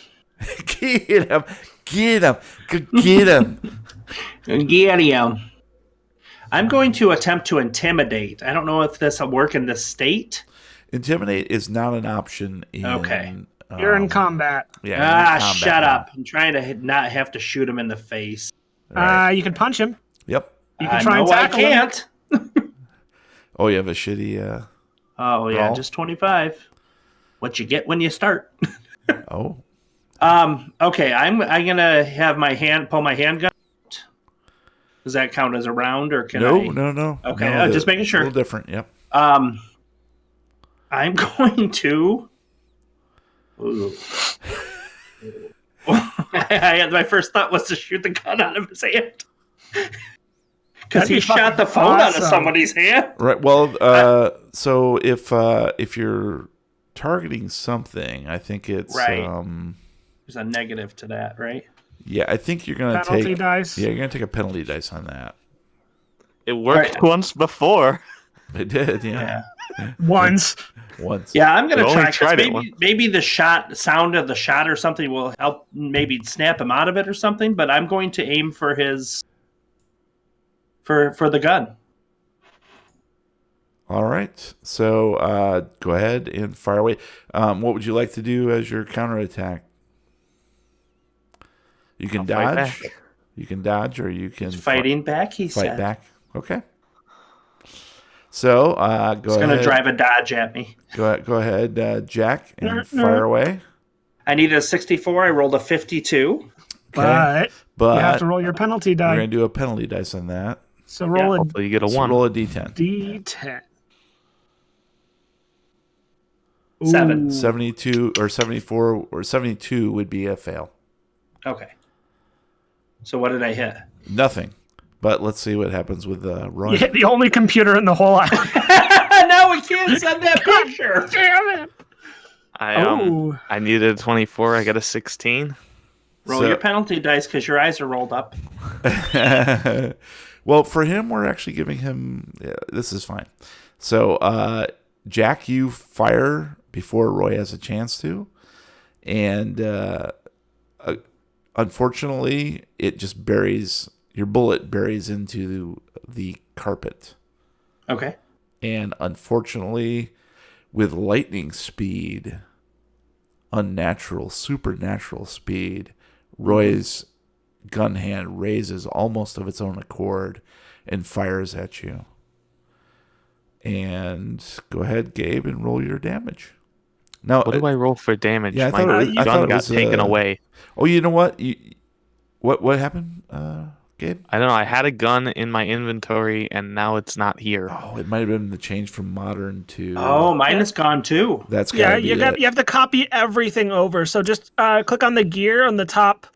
Get him. Get him. Get him. Get him. I'm going to attempt to intimidate. I don't know if this will work in this state. Intimidate is not an option in... Okay. You're in combat. Yeah, you're in combat Shut now. up. I'm trying to not have to shoot him in the face. You can punch him. Yep. You can try and no, I tackle him. can't. Oh, you have a shitty... Oh, yeah, roll? just 25. What you get when you start. Oh. Okay, I'm gonna pull my handgun out. Does that count as a round, or can I? No. Okay, No, just making sure. A little different, yep. I'm going to. Ooh. My first thought was to shoot the gun out of his hand. Because That'd he be shot the fucking phone out of awesome. somebody's hand. Right. Well, so if you're targeting something, I think it's Right. There's a negative to that, right? yeah. I think you're gonna Penalty take dice. Yeah, you're gonna take a penalty dice on that. It worked Right. once before. It did, yeah. Once. Once. Yeah, I'm gonna We only try. 'Cause tried it once. maybe the sound of the shot or something will help. Maybe snap him out of it or something. But I'm going to aim for his for the gun. All right. So go ahead and fire away. What would you like to do as your counterattack? You can I'll fight dodge. back. You can dodge, or you can Fighting back, he fight said. back. Okay. So go He's going to ahead. drive a Dodge at me. Go ahead, Jack, and fire away. I needed a 64. I rolled a 52. But But you have to roll your penalty we're die. gonna do a penalty dice on that. So roll a Hopefully you get a So 1. roll a d10. D10. 7. Ooh. 72 or 74 or 72 would be a fail. Okay. So what did I hit? Nothing. But let's see what happens with Roy. You hit the only computer in the whole island. No, we can't send that picture. Damn it. I needed a 24. I got a 16. Roll So- your penalty dice because your eyes are rolled up. Well, for him, we're actually giving him. Yeah, this is fine. So, Jack, you fire before Roy has a chance to, and unfortunately, it just buries your bullet buries into the carpet, Okay. and unfortunately, with lightning speed, unnatural, supernatural speed, Roy's gun hand raises almost of its own accord and fires at you. And go ahead, Gabe, and roll your damage. Now, What do I roll for damage? yeah, I My thought it was- I thought gun it got was, taken away. oh, you know what? What happened, Gabe? I don't know. I had a gun in my inventory, and now it's not here. Oh, it might have been the change from modern to. Oh, mine is gone too. That's Yeah, gotta be it. you have to copy everything over. So just click on the gear on the top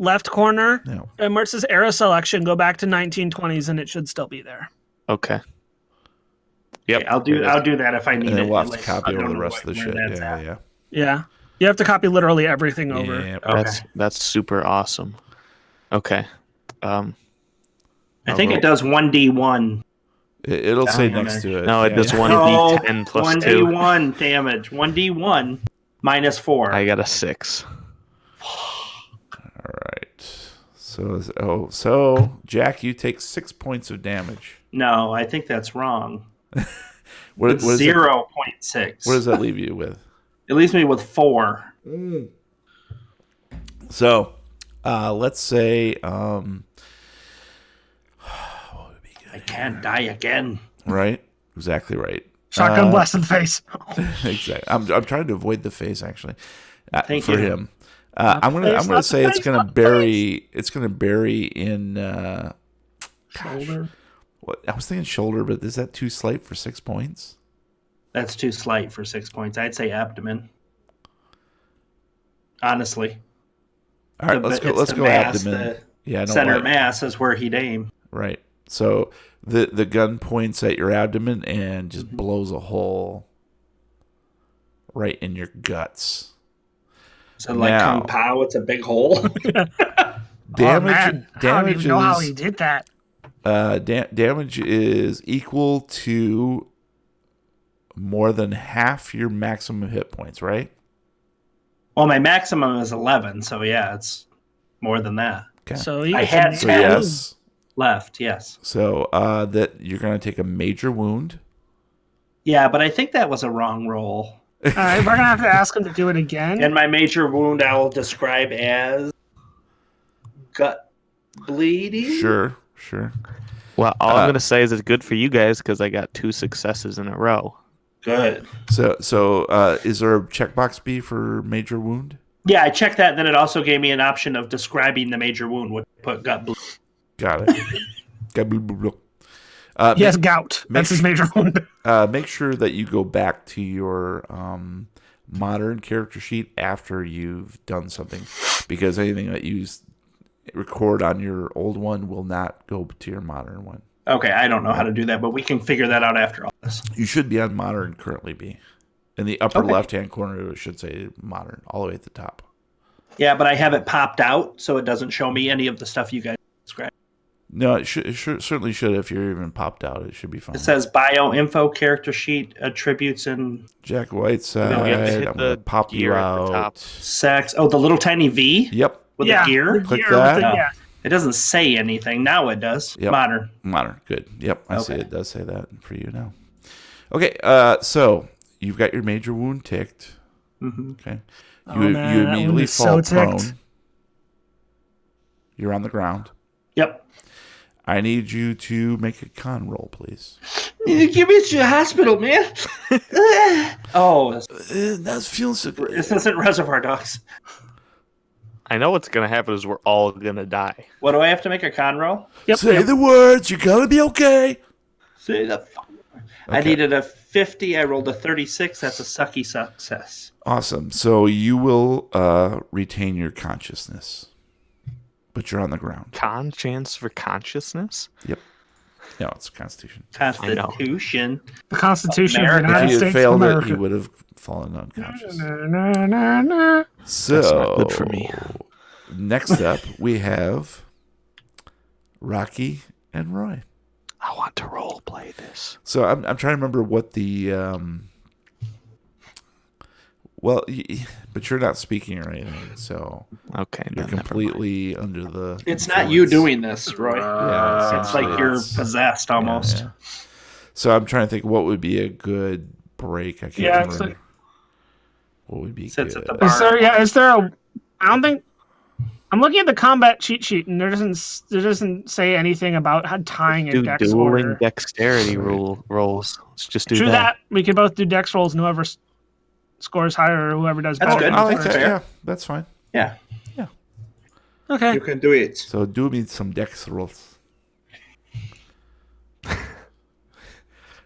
left corner, No. and where it says era selection, go back to 1920s, and it should still be there. Okay. Yep. Okay, I'll do that if I need And it. then we'll have to later. copy I don't over the know rest of the where shit. that's Yeah, at. yeah. Yeah. You have to copy literally everything over. Yeah. Okay. That's super awesome. Okay. I think it does 1d1. It'll say Down next there. to it. No, it Yeah, does yeah. 1d10 plus 2. 1d1 damage. 1d1 minus 4. I got a 6. All right. So Jack, you take 6 points of damage. No, I think that's wrong. What It's is 0.6. What does that leave you with? It leaves me with 4. So, let's say, what would be good? I can't die again. Right? Exactly right. Shotgun blast in the face. Exactly. I'm trying to avoid the face actually. Thank for you. him. I'm gonna not say the it's face, gonna not the bury. It's gonna bury in. Shoulder. What I was thinking shoulder, but is that too slight for 6 points? That's too slight for 6 points. I'd say abdomen. Honestly. All right, let's go abdomen. The I don't center like- mass is where he'd aim. Right. So the gun points at your abdomen and just blows a hole right in your guts. So like Now- Kung Pao, it's a big hole. Damage. I don't Damage even know how is he did that. damage is equal to more than half your maximum hit points. Right. Well, my maximum is 11, so yeah, it's more than that. Okay. So he I gets had a So ten. yes. Left, yes. So that you're gonna take a major wound. Yeah, but I think that was a wrong roll. All right, we're gonna have to ask him to do it again. And my major wound I'll describe as gut bleeding. Sure. Well, all I'm gonna say is it's good for you guys because I got 2 successes in a row. Good. So is there a checkbox B for major wound? Yeah, I checked that, and then it also gave me an option of describing the major wound, which put gut bleeding. Got it. He has gout. That's his major wound. Make sure that you go back to your modern character sheet after you've done something, because anything that you record on your old one will not go to your modern one. Okay, I don't know how to do that, but we can figure that out after all this. You should be on modern currently be. In the upper Okay. left-hand corner, it should say modern, all the way at the top. Yeah, but I have it popped out, so it doesn't show me any of the stuff you guys described. No, it certainly should. If you're even popped out, it should be fine. It says bio info character sheet attributes and Jack Whiteside. No, you have to hit I'm going to the pop you gear at the out. top. sex. Oh, the little tiny V Yep. with yeah, the gear. Click gear with that. the- yeah. It doesn't say anything. Now it does. Yep. Modern. Modern. Good. Yep. I see Okay. it does say that for you now. Okay. So you've got your major wound ticked. Mm-hmm. Okay. Oh, You man, you that immediately wound is fall so prone. ticked. You're on the ground. Yep. I need you to make a con roll, please. Give me to the hospital, man. Oh, That's feeling so good. this isn't Reservoir Dogs. I know what's gonna happen is we're all gonna die. What do I have to make a con roll? Yep, Say yep. the words. You're gonna be okay. Say the I Okay. needed a 50. I rolled a 36. That's a sucky success. Awesome. So you will retain your consciousness, but you're on the ground. Con chance for consciousness? Yep. No, it's Constitution. Constitution. The Constitution of the America. United If you had States of failed it, America. you would have fallen unconscious. Na, na, na, na. So That's not good for me. Next up, we have Rocky and Roy. I want to role play this. So I'm trying to remember what the but you're not speaking or anything, so Okay, you're then never mind. completely under the. It's not you influence. doing this, Roy. Yeah, It's like you're possessed almost. Yeah. So I'm trying to think what would be a good break. I can't Yeah, it's remember. What would be Sits good? at the bar. Is there a? I don't think. I'm looking at the combat cheat sheet, and there doesn't say anything about how tying a Do dex dueling order. dexterity rolls. Let's just do True that. that. We can both do dex rolls, and whoever scores higher or whoever does That's better. good. I like That's that. fair. Yeah, that's fine. Yeah. Okay. You can do it. So do me some dex rolls.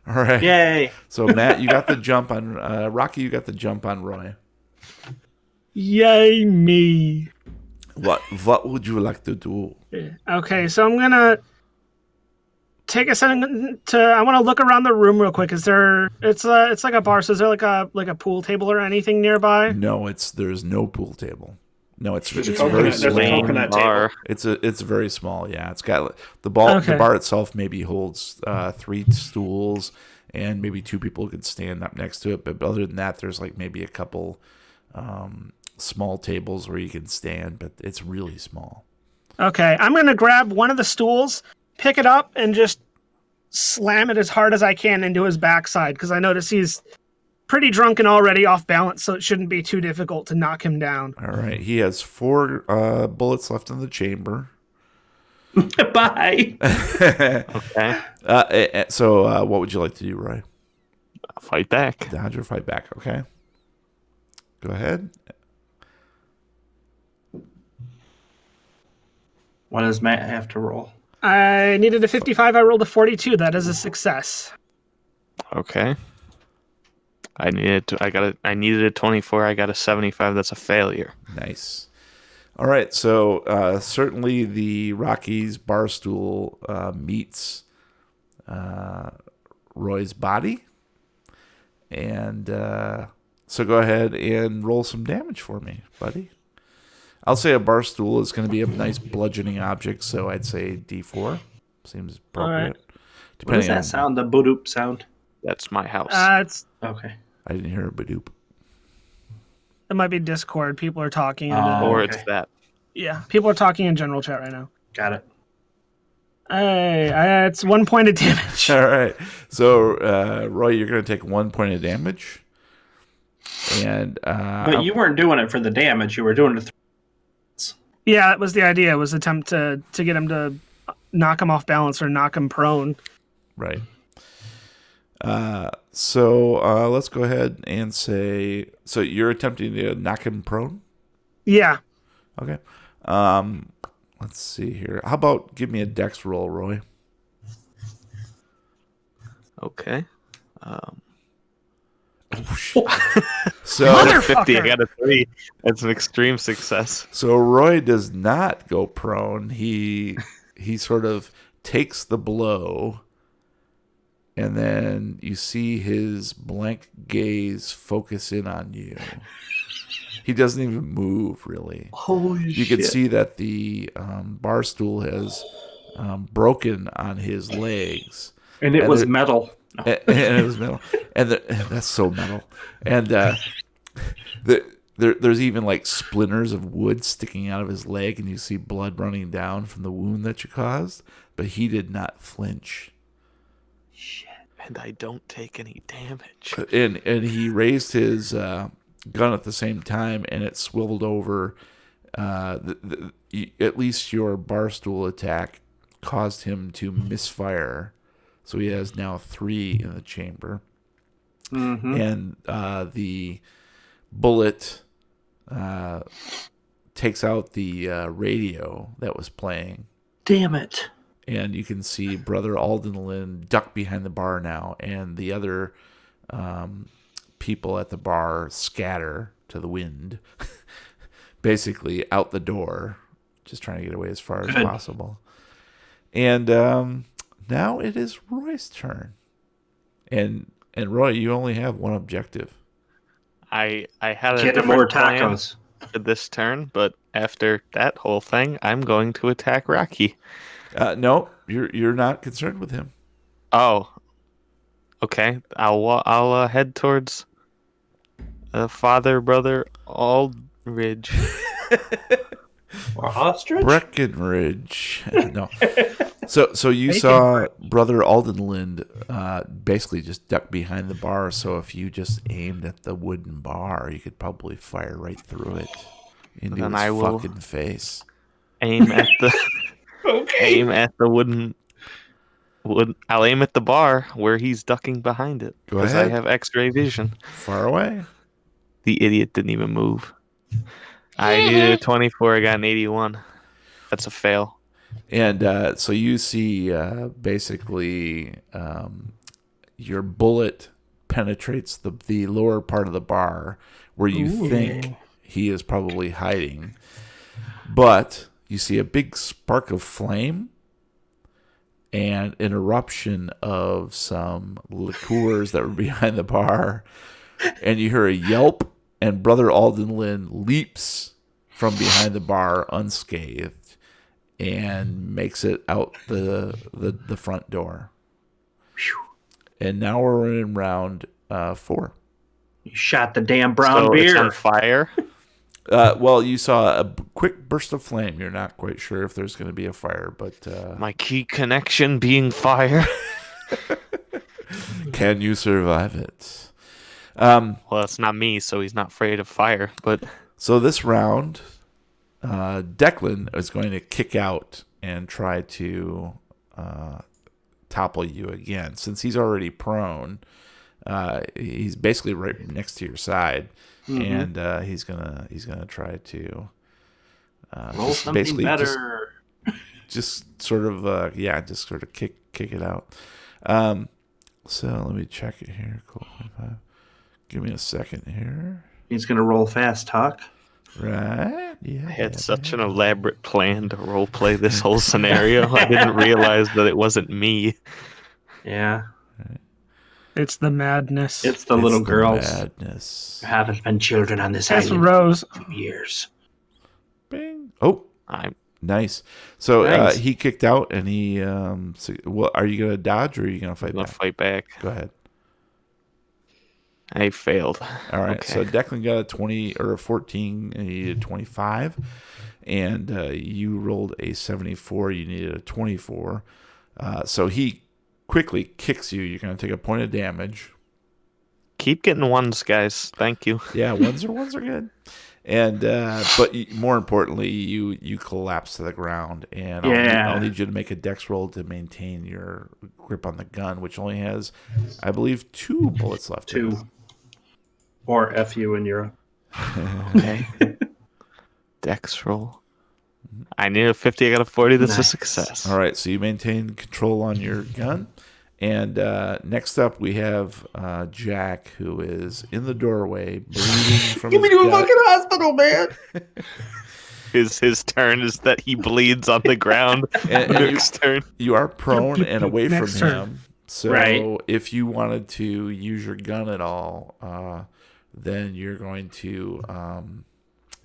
All right. Yay. So Matt, you got the jump on Rocky. You got the jump on Roy. Yay me. What would you like to do? Okay, so I'm gonna take a second to. I want to look around the room real quick. Is there? It's like a bar. So is there like a pool table or anything nearby? No, there's no pool table. No, it's very There's a small. coconut table. It's very small. Yeah, it's got the ball. Okay. The bar itself maybe holds 3 stools, and maybe 2 people could stand up next to it. But other than that, there's like maybe a couple small tables where you can stand, but it's really small. Okay, I'm going to grab one of the stools, pick it up, and just slam it as hard as I can into his backside, because I notice he's pretty drunk and already off balance, so it shouldn't be too difficult to knock him down. All right. He has 4 bullets left in the chamber. Bye. Okay. So what would you like to do, Roy? Fight back. Dodge or fight back? Okay. Go ahead. What does Matt have to roll? I needed a 55. I rolled a 42. That is a success. Okay. I needed a 24. I got a 75. That's a failure. Nice. All right. So certainly the Rockies bar stool meets Roy's body. And so go ahead and roll some damage for me, buddy. I'll say a bar stool is going to be a nice bludgeoning object, so I'd say D4. Seems appropriate. Right. What does that sound? The boop sound? That's my house. It's Okay. I didn't hear a badoop. It might be Discord. People are talking. Or okay. it's that. Yeah, people are talking in general chat right now. Got it. Hey, it's 1 point of damage. All right. So, Roy, you're going to take 1 point of damage. And But you weren't doing it for the damage. You were doing it. Yeah, that was the idea. Was attempt to get him to knock him off balance or knock him prone. right. So let's go ahead and say. So you're attempting to knock him prone. Yeah. Okay. Let's see here. How about give me a dex roll, Roy? Okay. So I got a 50. I Motherfucker. got a 3. That's an extreme success. So Roy does not go prone. He sort of takes the blow, and then you see his blank gaze focus in on you. He doesn't even move, really. Holy You can see that the bar stool has broken on his legs. And it was metal. No. And it was metal. And that's so metal. And there's even like splinters of wood sticking out of his leg, and you see blood running down from the wound that you caused. But he did not flinch. Shit. And I don't take any damage. And he raised his gun at the same time, and it swiveled over. At least your barstool attack caused him to misfire. So he has now 3 in the chamber. Mm-hmm. And the bullet takes out the radio that was playing. Damn it. And you can see Brother Aldenlin duck behind the bar now, and the other people at the bar scatter to the wind, basically out the door, just trying to get away as far as possible. And now it is Roy's turn. And Roy, you only have one objective. I had a Get him different more plan tacos. for this turn, but after that whole thing, I'm going to attack Rocky. No, you're not concerned with him. Oh, okay. I'll head towards Brother Aldridge. Or ostrich? Breckenridge. No. So you saw Brother Aldenlind basically just duck behind the bar, so if you just aimed at the wooden bar, you could probably fire right through it into Then his I will fucking face. Aim at the aim at the wooden. I'll aim at the bar where he's ducking behind it. Go Because ahead. I have X-ray vision. Far away. The idiot didn't even move. I needed a 24. I got an 81. That's a fail. And so you see basically your bullet penetrates the lower part of the bar where you think he is probably hiding. But you see a big spark of flame and an eruption of some liqueurs that were behind the bar. And you hear a yelp, and Brother Aldenlin leaps from behind the bar unscathed and makes it out the front door. And now we're in round 4. You shot the damn brown So beer. it's on fire. Well, you saw a quick burst of flame. You're not quite sure if there's going to be a fire, but My key connection being fire. can you survive it? Well, it's not me, so he's not afraid of fire. But So this round, Declan is going to kick out and try to topple you again. Since he's already prone, he's basically right next to your side, and he's gonna try to Roll just something basically better. just sort of kick it out. So let me check it here. Cool. Give me a second here. He's going to roll fast talk. Right? Yeah. I had such an elaborate plan to roleplay this whole scenario. I didn't realize that it wasn't me. Yeah. It's the madness. It's the little girls. Madness. There haven't been children on this That's island Rose. in 2 years. Bing. Oh, I'm nice. So Nice. he kicked out, and he. Are you gonna dodge or are you gonna fight gonna back? fight back. Go ahead. I failed. All right. Okay. So Declan got a 20 or a 14, and he did 25, and you rolled a 74. You needed a 24. So he quickly kicks you. You're gonna take a point of damage. Keep getting ones, guys. Thank you. Yeah, ones are good. And but more importantly, you collapse to the ground, and I'll need you to make a dex roll to maintain your grip on the gun, which only has, I believe, 2 bullets left. in it. 2. Or FU in Europe. Okay. Dex roll. I need a 50. I got a 40. That's a Nice. success. All right, so you maintain control on your gun. And next up, we have Jack, who is in the doorway, bleeding from his gut. hospital, man. His turn is that he bleeds on the ground. And Nook's turn. You are prone and away from Next turn. him. So Right. if you wanted to use your gun at all, then you're going to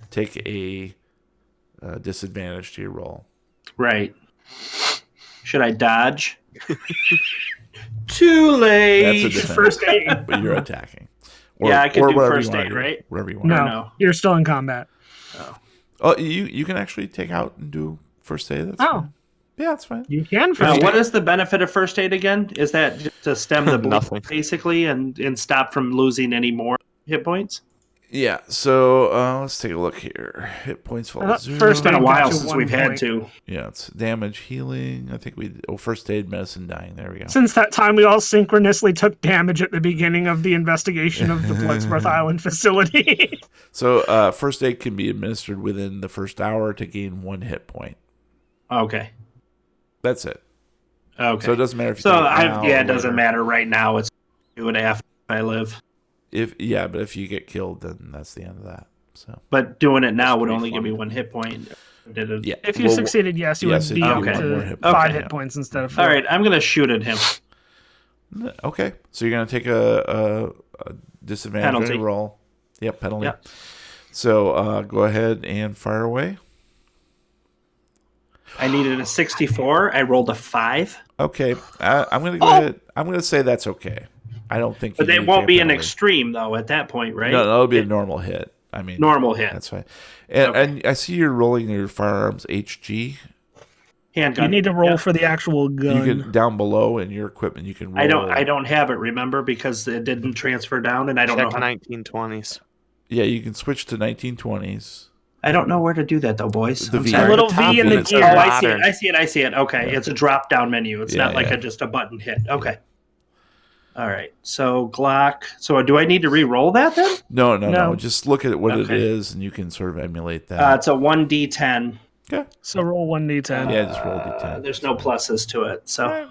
take a disadvantage to your roll. Right. Should I dodge? Too late. That's a defense. First aid. But you're attacking. Yeah, I could do whatever first you wanna aid, do. right? Whatever you want. No, no. you're still in combat. Oh, you can actually take out and do first aid. That's Oh. fine. Yeah, that's fine. You can Now, first what aid. is the benefit of first aid again? Is that just to stem the bleed, Nothing. basically, and stop from losing any more hit points? Yeah, so let's take a look here. Hit points fall to 0. First It's been a aid while got you since 1 we've had point. to. Yeah, it's damage, healing. I think first aid, medicine, dying. There we go. Since that time, we all synchronously took damage at the beginning of the investigation of the Bloodsmith Island facility. So first aid can be administered within the first hour to gain 1 hit point. Okay. That's it. Okay. So it doesn't matter if you So take it now or it doesn't later. matter right now. It's do it after I live. But if you get killed, then that's the end of that. So But doing it now would pretty only give me fun. 1 hit point. Did it? yeah, If you succeeded, yes, you yes, would be it'd up be one more to hit 5 point, hit yeah. points instead of 4. All right, I'm gonna shoot at him. Okay, so you're gonna take a disadvantage on Penalty. your roll. Yep, penalty. Yep. So go ahead and fire away. I needed a 64. I rolled a 5. Okay, I'm gonna go ahead. I'm gonna say that's okay. I don't think. But you it need to won't take be a an penalty. extreme though at that point, right? No, that'll be a normal hit. I mean, Normal hit. That's fine. And, Okay. and I see you're rolling your firearms HG. Handgun. You need to roll Yeah. for the actual gun. You can down below in your equipment. You can roll. I don't have it. Remember, because it didn't transfer down, and I don't Check know. 1920s. Yeah, you can switch to 1920s. I don't know where to do that though, boys. The I'm V. sorry. A little Top V in one, the it says gear. Oh, I modern. see it. Okay, it's a drop down menu. It's Yeah, not like yeah. just a button hit. Okay. All right. So Glock. So do I need to re-roll that then? No. No. Just look at what it Okay. is, and you can sort of emulate that. It's a 1d10. Okay. So roll 1d10. Yeah, just roll D10. There's no pluses to it. So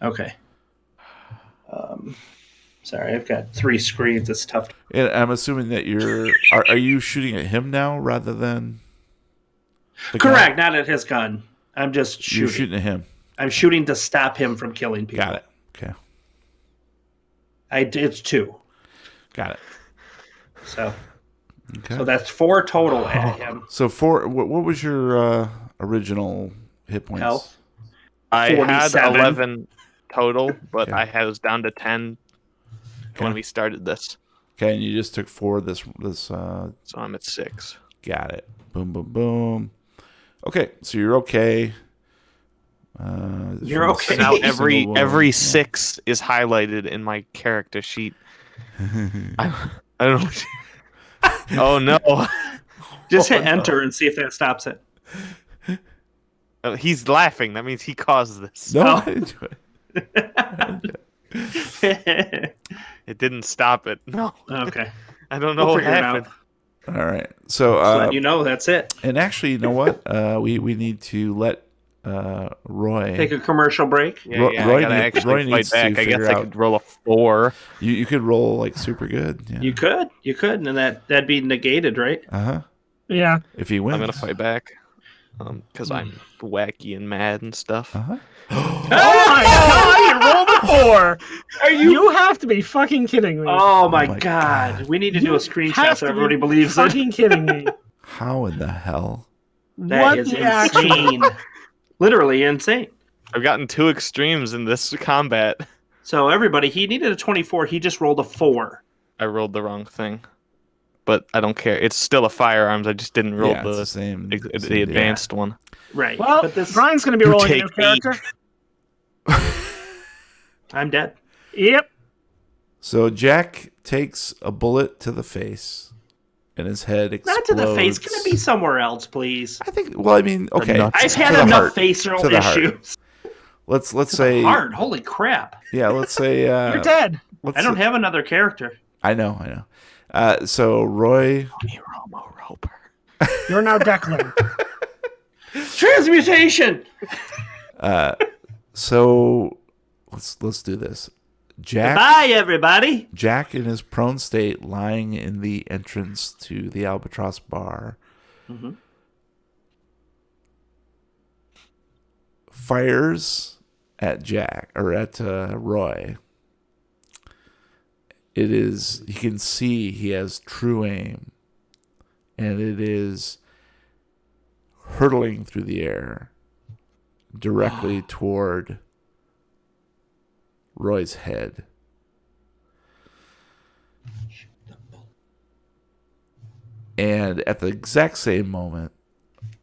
okay. Sorry, I've got 3 screens. It's tough. And I'm assuming that are you shooting at him now rather than the guy? Correct. Not at his gun. I'm just shooting. You're shooting at him. I'm shooting to stop him from killing people. Got it. Okay. It's 2. Got it. So Okay. so that's 4 total at him. So what was your original hit points? Health. I had 47. 11 total, but Okay. I was down to 10 when we started this. Okay, and you just took 4 this So I'm at 6. got it. Boom, boom, boom. Okay, so you're okay. You're okay. Now Single wound. every 6 is highlighted in my character sheet. I don't know. Oh no! Just hit enter and see if that stops it. Oh, he's laughing. That means he caused this. No, Oh. I didn't do it. It didn't stop it. No. Okay. I don't know We'll what figure it happened. out. All right. So, Just letting you know, that's it. and actually, you know what? We need to let Roy Take a commercial break. Yeah, Roy I gotta Roy actually needs fight to back. I guess figure I out- could roll a 4. You could roll like super good. Yeah. You could, and that'd be negated, right? Uh-huh. Yeah. If he wins. I'm gonna fight back. Because I'm wacky and mad and stuff. Uh-huh. Oh my god, you rolled a 4! Are You have to be fucking kidding me. Oh my my god. God. We need to do a screenshot Have so to be everybody believes it. fucking kidding me. How in the hell? That What is the actual? insane. Literally insane. I've gotten 2 extremes in this combat. So everybody, he needed a 24. He just rolled a 4. I rolled the wrong thing. But I don't care. It's still a firearms. I just didn't roll Yeah, it's the same. the same advanced one. Right. Well, but this, Brian's going to be You rolling a new take 8. character. I'm dead. Yep. So Jack takes a bullet to the face, and his head explodes. Not to the face. Can it be somewhere else, please? I think. Well, I mean, okay. nuts. I've to had the enough heart. facial To the heart. issues. Let's say. Hard. Holy crap. Yeah, let's say. You're dead. Let's I don't say- have another character. I know. So Roy. Romo Roper. You're now Declan. Transmutation. So let's do this. Bye, everybody. Jack in his prone state, lying in the entrance to the Albatross bar, fires at Jack or at Roy. It is, you can see he has true aim, and it is hurtling through the air directly toward Roy's head. And at the exact same moment,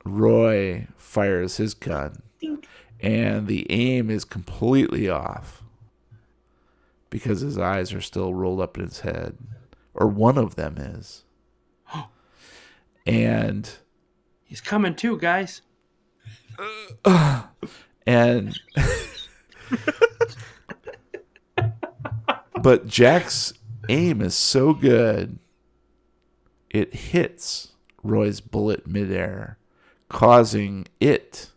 Roy fires his gun, and the aim is completely off because his eyes are still rolled up in his head, or one of them is. And He's coming too, guys. and but Jack's aim is so good, it hits Roy's bullet midair, causing it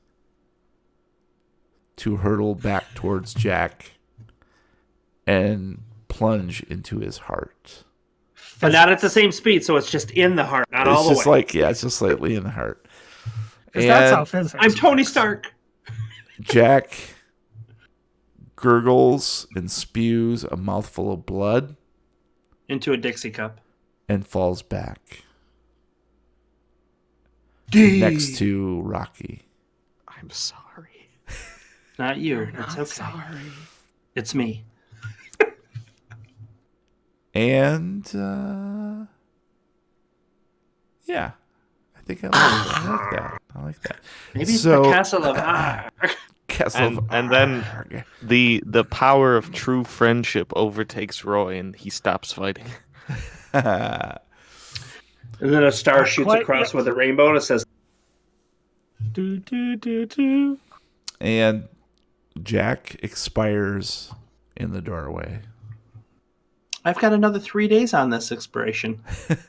to hurtle back towards Jack and plunge into his heart. But not at the same speed, so it's just in the heart, not all It's the just way. like, yeah, it's just slightly in the heart. Because that's how And physics. I'm Tony Stark. Jack gurgles and spews a mouthful of blood Into a Dixie cup. and falls back next to Rocky. I'm sorry. Not you. It's okay. Sorry. It's me. And yeah, I think I like that. I like that. Maybe it's So- the Castle of Ark. Castle And then the power of true friendship overtakes Roy, and he stops fighting. And then a star shoots quite across yet. with a rainbow and it says, Do, do, do, do. and Jack expires in the doorway. I've got another 3 days on this expiration.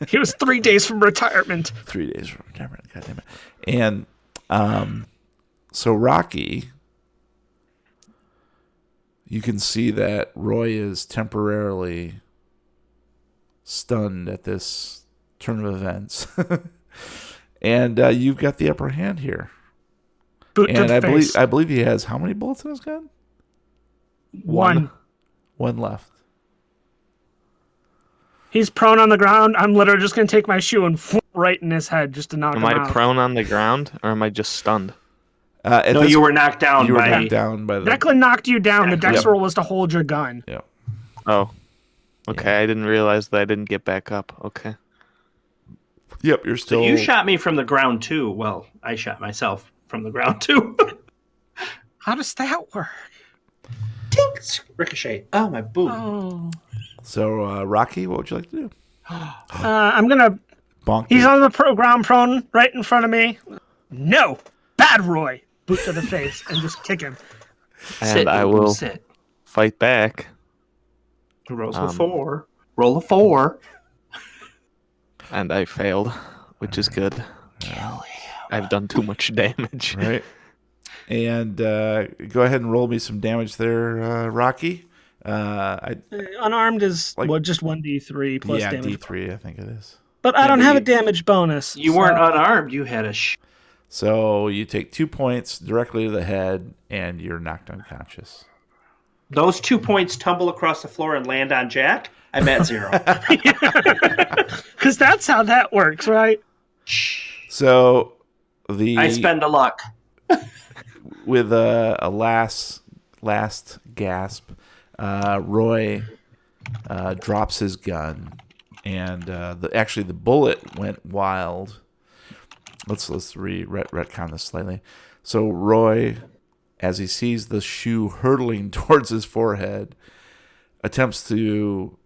He was 3 days from retirement. 3 days from retirement. God damn it. And so Rocky, you can see that Roy is temporarily stunned at this turn of events. And you've got the upper hand here. Boot to And the face. I believe he has how many bullets in his gun? One. One left. He's prone on the ground. I'm literally just going to take my shoe and right in his head just to knock Am him I out. prone on the ground, or am I just stunned? At No, this- you were knocked down you were by... knocked down by the. Declan knocked you down. The dex Yep. roll was to hold your gun. Yeah. Oh, Okay, I didn't realize that I didn't get back up. Okay. Yep, you're So still. you shot me from the ground too. Well, I shot myself from the ground too. How does that work? Tink! Ricochet. Oh, my boot. Oh. So, Rocky, what would you like to do? I'm gonna. Bonk. He's dude. on the ground prone right in front of me. No, bad Roy. Boot to the face and just kick him. And I will sit. fight back. Rolls a 4. Roll a 4. And I failed, which is good. I've done too much damage. Right. And go ahead and roll me some damage there, Rocky. Unarmed is just 1d3 plus yeah, damage. D3, I think it is. But I don't have a damage bonus. You weren't unarmed. You had a So you take 2 points directly to the head, and you're knocked unconscious. Those 2 points tumble across the floor and land on Jack. I'm at 0. Because that's how that works, right? So I spend a luck. with a last gasp, Roy drops his gun, and the bullet went wild. Let's retcon this slightly. So Roy, as he sees the shoe hurtling towards his forehead, attempts to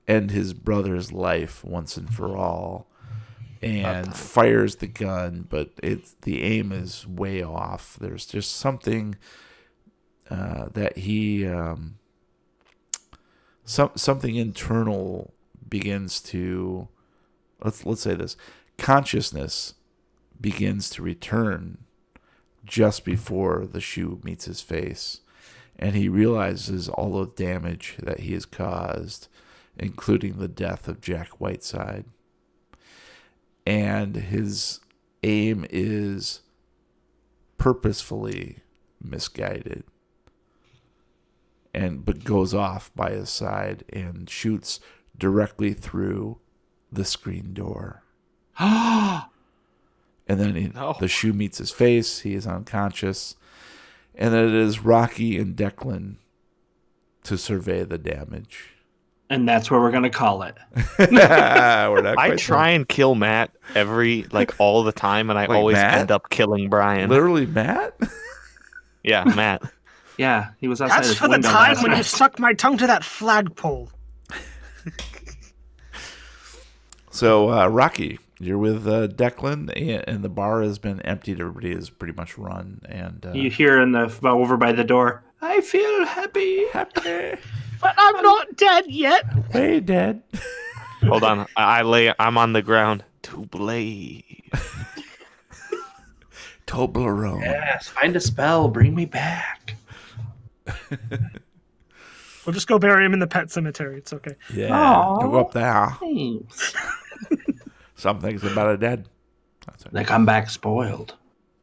end his brother's life once and for all, and fires the gun, but the aim is way off. There's just something that he something internal begins to let's say this consciousness begins to return just before the shoe meets his face, and he realizes all the damage that he has caused, including the death of Jack Whiteside. And his aim is purposefully misguided, but goes off by his side and shoots directly through the screen door. And then the shoe meets his face. He is unconscious. And then it is Rocky and Declan to survey the damage. And that's where we're going to call it. I try and kill Matt all the time, and I always end up killing Brian. Literally Matt? Yeah, Matt. Yeah, he was outside That's his for the window time last when night. you stuck my tongue to that flagpole. So, Rocky, you're with Declan, and the bar has been emptied. Everybody is pretty much run. And you hear over by the door, I feel happy. But I'm not dead yet. Way dead. Hold on. I'm on the ground. Toblerone. Toblerone. Yes, find a spell. Bring me back. We'll just go bury him in the pet cemetery. It's okay. Yeah. Aww. Go up there. Thanks. Some things about a dead. They come back spoiled.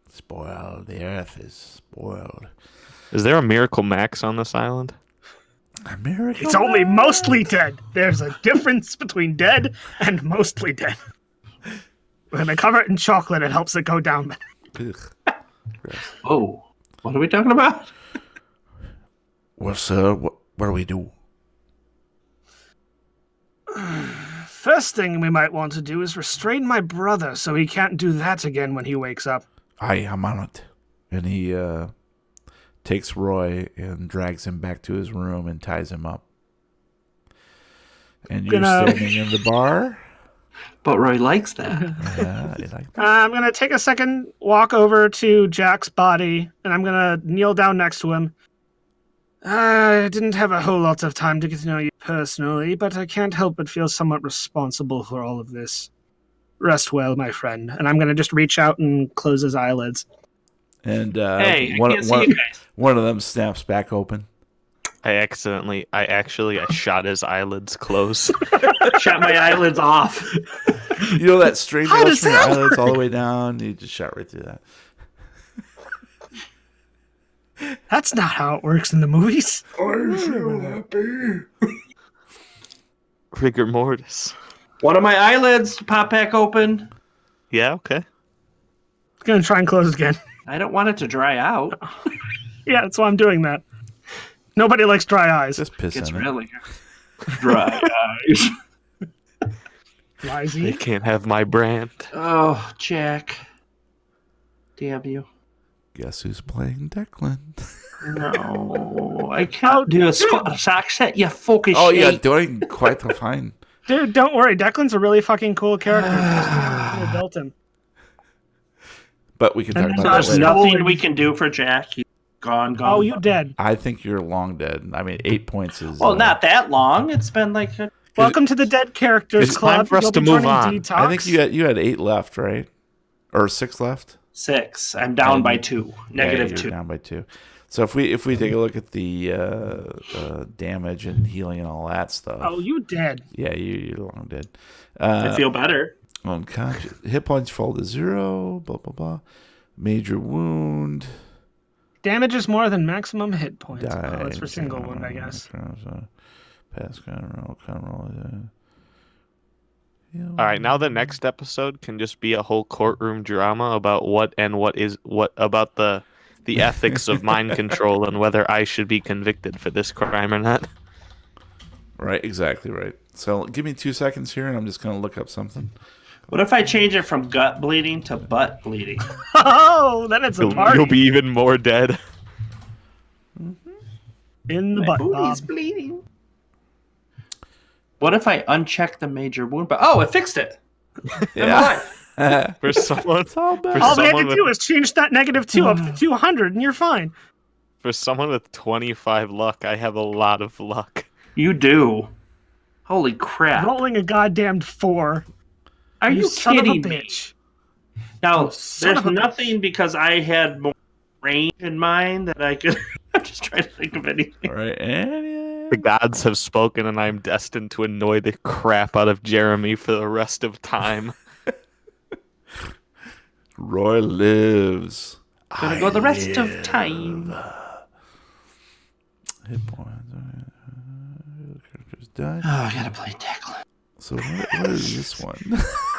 Spoiled. The earth is spoiled. Is there a Miracle Max on this island? America. It's only mostly dead. There's a difference between dead and mostly dead. When I cover it in chocolate, it helps it go down. Oh, what are we talking about? Well, sir, what do we do? First thing we might want to do is restrain my brother so he can't do that again when he wakes up. I'm on it. And he takes Roy and drags him back to his room and ties him up. And you're standing in the bar. But Roy likes that. Yeah, he likes that. I'm going to take a second walk over to Jack's body, and I'm going to kneel down next to him. I didn't have a whole lot of time to get to know you personally, but I can't help but feel somewhat responsible for all of this. Rest well, my friend. And I'm going to just reach out and close his eyelids. And hey, I can't see you guys. One of them snaps back open. I shot his eyelids closed. Shot my eyelids off. You know that strange How does motion, your that eyelids all the way down? You just shot right through that. That's not how it works in the movies. I feel happy. Rigor mortis. One of my eyelids pop back open. Yeah, okay. Going to try and close it again. I don't want it to dry out. Yeah, that's why I'm doing that. Nobody likes dry eyes. Just piss It's in it. really Dry eyes. They Rising. can't have my brand. Oh, Jack. Damn you. Guess who's playing Declan? No, I can't do a Scottish accent, you fucking Oh, shit. yeah, doing quite fine. Dude, don't worry. Declan's a really fucking cool character. Just built him. But we can talk And about that There's later. nothing we can do for Jack. He's gone. Oh, you dead. I think you're long dead. I mean, 8 points is... Well, not that long. It's been like... Welcome to the Dead Characters It's Club. time for us You'll to be move joining on. Detox. I think you had 8 left, right? Or 6 left? 6. I'm down And- by 2. Yeah, Negative you're 2. down by 2. So if we take a look at the damage and healing and all that stuff, Oh, you dead. yeah, you're long dead. I feel better. Unconscious. Hit points fall to 0. Blah blah blah. Major wound. Damage is more than maximum hit points. Die. Oh, it's for single wound, I guess. Pass kind of roll. All right, now the next episode can just be a whole courtroom drama about what about the ethics of mind control and whether I should be convicted for this crime or not. Right, exactly right. So give me 2 seconds here, and I'm just gonna look up something. What if I change it from gut bleeding to butt bleeding? Oh, then it's a party. You'll be even more dead. in the My butt, booty's Bob. bleeding. What if I uncheck the major wound? But oh, it fixed it. Yeah. For someone, All we had someone to with- do is change that -2 up to 200, and you're fine. for someone with 25 luck, I have a lot of luck. You do. Holy crap. Rolling a goddamned 4. Are you son of a kidding me? bitch? Now, son there's of a nothing because I had more range in mind that I could. I'm just trying to think of anything. All right, and The gods have spoken, and I'm destined to annoy the crap out of Jeremy for the rest of time. Roy lives. Gonna go the rest of time. Hit points. Characters died. Oh, I gotta play Declan. So what is this one?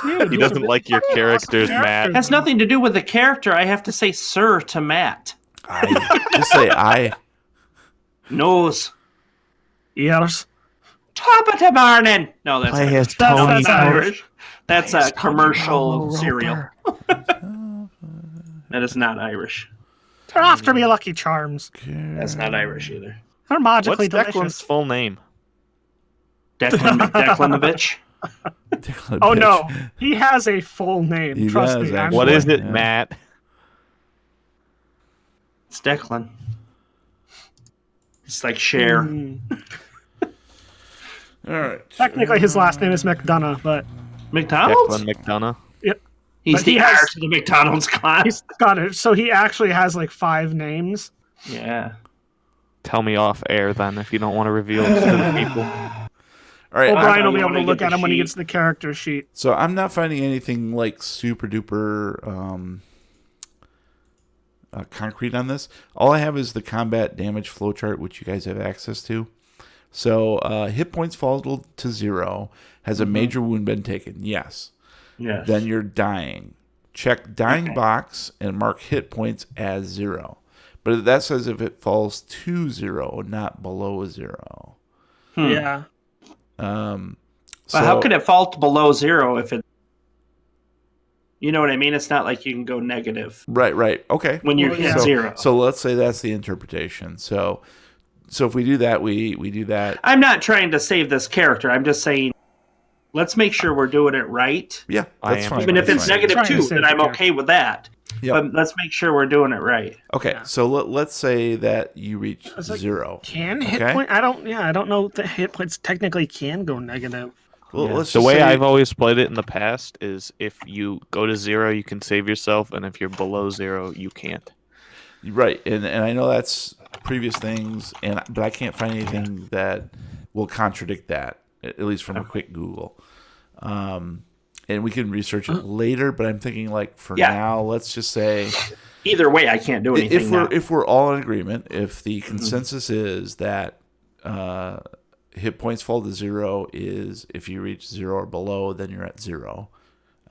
Dude, He these are doesn't like your characters, Matt. It has nothing to do with the character. I have to say "sir" to Matt. Just say I. Nose. Ears. Top of the morning. No, that's Play Irish. as That's- Tony. that's Not Irish. Irish. That's a commercial cereal. That is not Irish. They're after me, Lucky Charms. That's not Irish either. They're magically What's Declan's delicious. full name? Declan McDeclanovich. Oh no, he has a full name. He Trust does, me. actually. What is it, Yeah. Matt? It's Declan. It's like Cher. All right. Technically, his last name is McDonough, but McDonald's? Declan McDonough. He's But he the has- heir to the McDonald's class. he's Scottish, so he actually has like 5 names. Yeah. Tell me off air then if you don't want to reveal it to the people. All right. O'Brien will you be able wanna to look get at the him when he sheet? gets the character sheet. So I'm not finding anything like super duper concrete on this. All I have is the combat damage flowchart, which you guys have access to. So hit points fall to 0. Has a major wound been taken? Yes. Yes. Then you're dying. Check dying box and mark hit points as 0. But that says if it falls to 0, not below 0. Yeah. But how could it fall below 0 if it? You know what I mean? It's not like you can go negative Right. Okay. when you Well, hit yeah. 0. So let's say that's the interpretation. So if we do that, we do that. I'm not trying to save this character. I'm just saying, let's make sure we're doing it right. Yeah, I that's am. fine. Even if that's it's fine. negative Trying to 2, save then the I'm character. okay with that. Yep. But let's make sure we're doing it right. Okay, so let's say that you reach was like, 0. Can hit Okay. point? I don't know if the hit points technically can go negative. Well, Yeah. let's The just way say I've always played it in the past is if you go to 0, you can save yourself, and if you're below 0, you can't. right, and I know that's previous things, but I can't find anything that will contradict that, at least from a quick Google. And we can research it later, but I'm thinking like for Yeah. now, let's just say Either way, I can't do anything now. if we're all in agreement, if the consensus is that hit points fall to 0 is if you reach 0 or below, then you're at 0.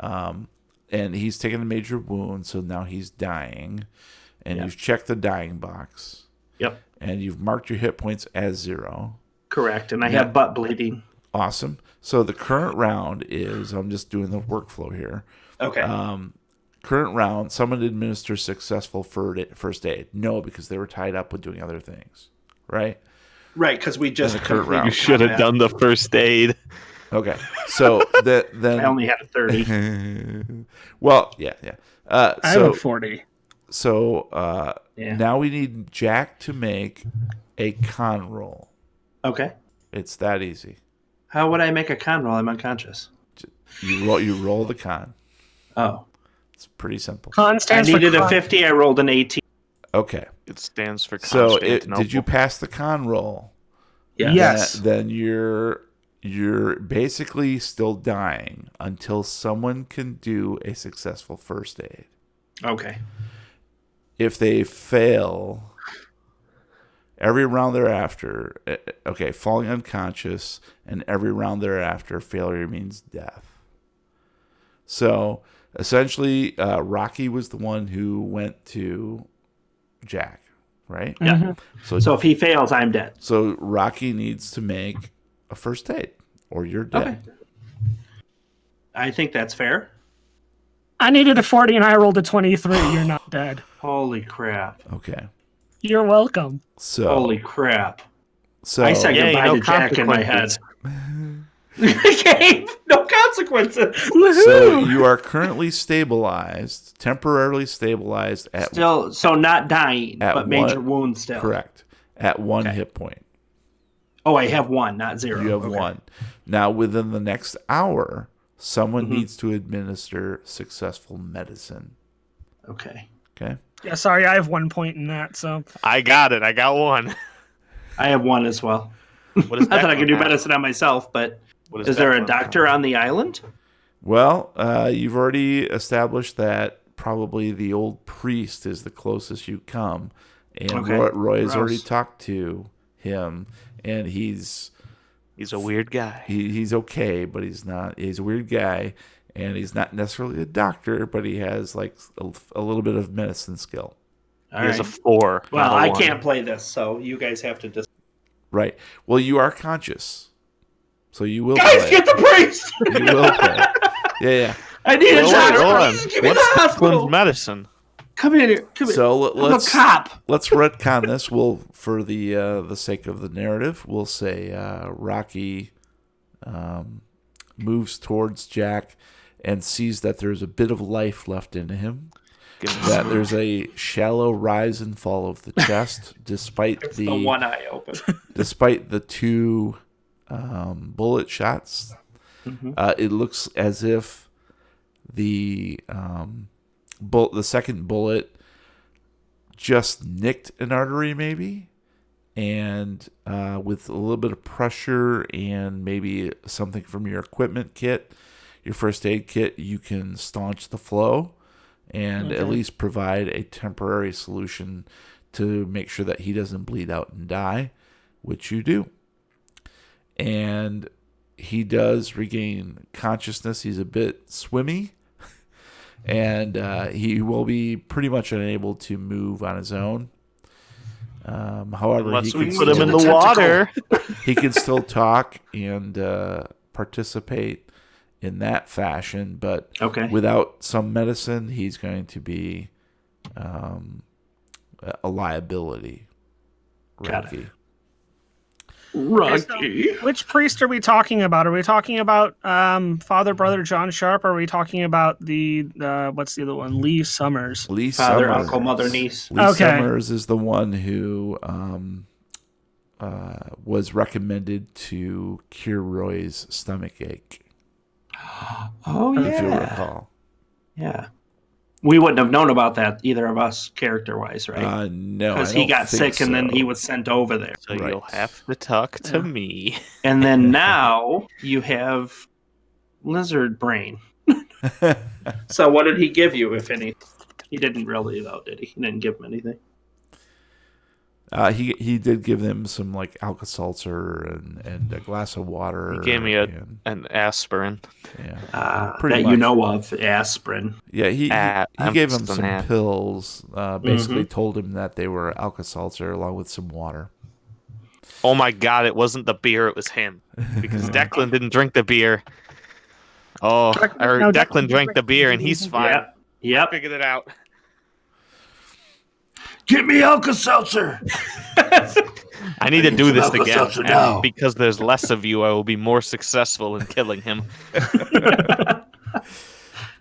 And he's taken a major wound, so now he's dying. And Yeah. you've checked the dying box. Yep. And you've marked your hit points as 0. Correct. And I Yeah. have butt bleeding. Awesome. So the current round is, I'm just doing the workflow here. Okay. Current round, someone administers successful first aid. No, because they were tied up with doing other things, right? Right, because we just In the current completed round. You should have combat. done the first aid. Okay. So then I only had a 30. well, yeah. I have a 40. So Yeah. now we need Jack to make a con roll. Okay. It's that easy. How would I make a con roll? I'm unconscious. You roll the con. Oh. It's pretty simple. Con I stands needed for a 50. I rolled an 18. Okay. It stands for So Constantinople. did you pass the con roll? Yes. Yes. Then you're basically still dying until someone can do a successful first aid. Okay. If they fail, every round thereafter, okay, falling unconscious, and every round thereafter, failure means death. So essentially, Rocky was the one who went to Jack, right? Yeah. So if he fails, I'm dead. So Rocky needs to make a first aid, or you're dead. Okay. I think that's fair. I needed a 40 and I rolled a 23. You're not dead. Holy crap. Okay. You're welcome. So Holy crap. so I said Yay, goodbye no to Jack in my head. consequences. Okay, no consequences. so you are currently stabilized, temporarily stabilized at Still, so not dying, At but major what? wounds still. correct at one Okay. hit point. Oh, I have one, not zero. You have Okay. one. Now within the next hour, someone Mhm. needs to administer successful medicine. Okay. Okay. Yeah, sorry, I have 1 point in that. So I got it. I got one. I have one as well. What is I thought I that could do one have? medicine on myself, but What is that there a one doctor have? on the island? Well, you've already established that probably the old priest is the closest you come, and Okay. Roy has already Gross. talked to him, and he's He's a weird guy. he's okay, but he's not. He's a weird guy, and he's not necessarily a doctor, but he has like a little bit of medicine skill. All He has a right. 4. Well, not a I 1. can't play this, so you guys have to just. Right. Well, you are conscious, so you will Guys, play. get the priest! You will play. Yeah. I need a Hold doctor. on. Please give me the What's hospital. One's medicine? Come in here. Come here. So I'm a let's cop. retcon this. We'll, for the sake of the narrative, we'll say Rocky moves towards Jack and sees that there's a bit of life left in him. Give me That some- there's a shallow rise and fall of the chest, despite It's the the one eye open. despite the two bullet shots. Mhm. It looks as if the the second bullet just nicked an artery, maybe, and with a little bit of pressure and maybe something from your equipment kit, your first aid kit, you can staunch the flow and at least provide a temporary solution to make sure that he doesn't bleed out and die, which you do. And he does regain consciousness. He's a bit swimmy, and he will be pretty much unable to move on his own. However, Unless he we can put him still- in the tentacle. water. he can still talk and participate in that fashion, but Okay. without some medicine, he's going to be a liability. Got Rocky. Rocky. which priest are we talking about? Are we talking about Father Brother John Sharp? Or are we talking about the what's the other one? Lee Summers. Lee Father, Summers. uncle, mother, niece. Lee Okay. Summers is the one who was recommended to cure Roy's stomach ache, Oh, if you'll yeah. recall. Yeah. We wouldn't have known about that, either of us, character-wise, right? No, Because I he don't got think sick and then so. he was sent over there. So Right. you'll have to talk to me. And then now you have lizard brain. So what did he give you, if any? He didn't really, though, did he? He didn't give him anything. He did give them some like Alka-Seltzer and a glass of water. He gave me and, an aspirin. yeah. Pretty That much. you know of, aspirin. Yeah, he gave him emphasis on some that. pills. Basically Mm-hmm. told him that they were Alka-Seltzer along with some water. Oh my god, it wasn't the beer, it was him. Because Declan didn't drink the beer. Oh, No, Declan drank the beer and he's fine. Yep. Yep. Figured it out. Get me Alka-Seltzer. I need to do this again. Alka-Seltzer now. And because there's less of you, I will be more successful in killing him.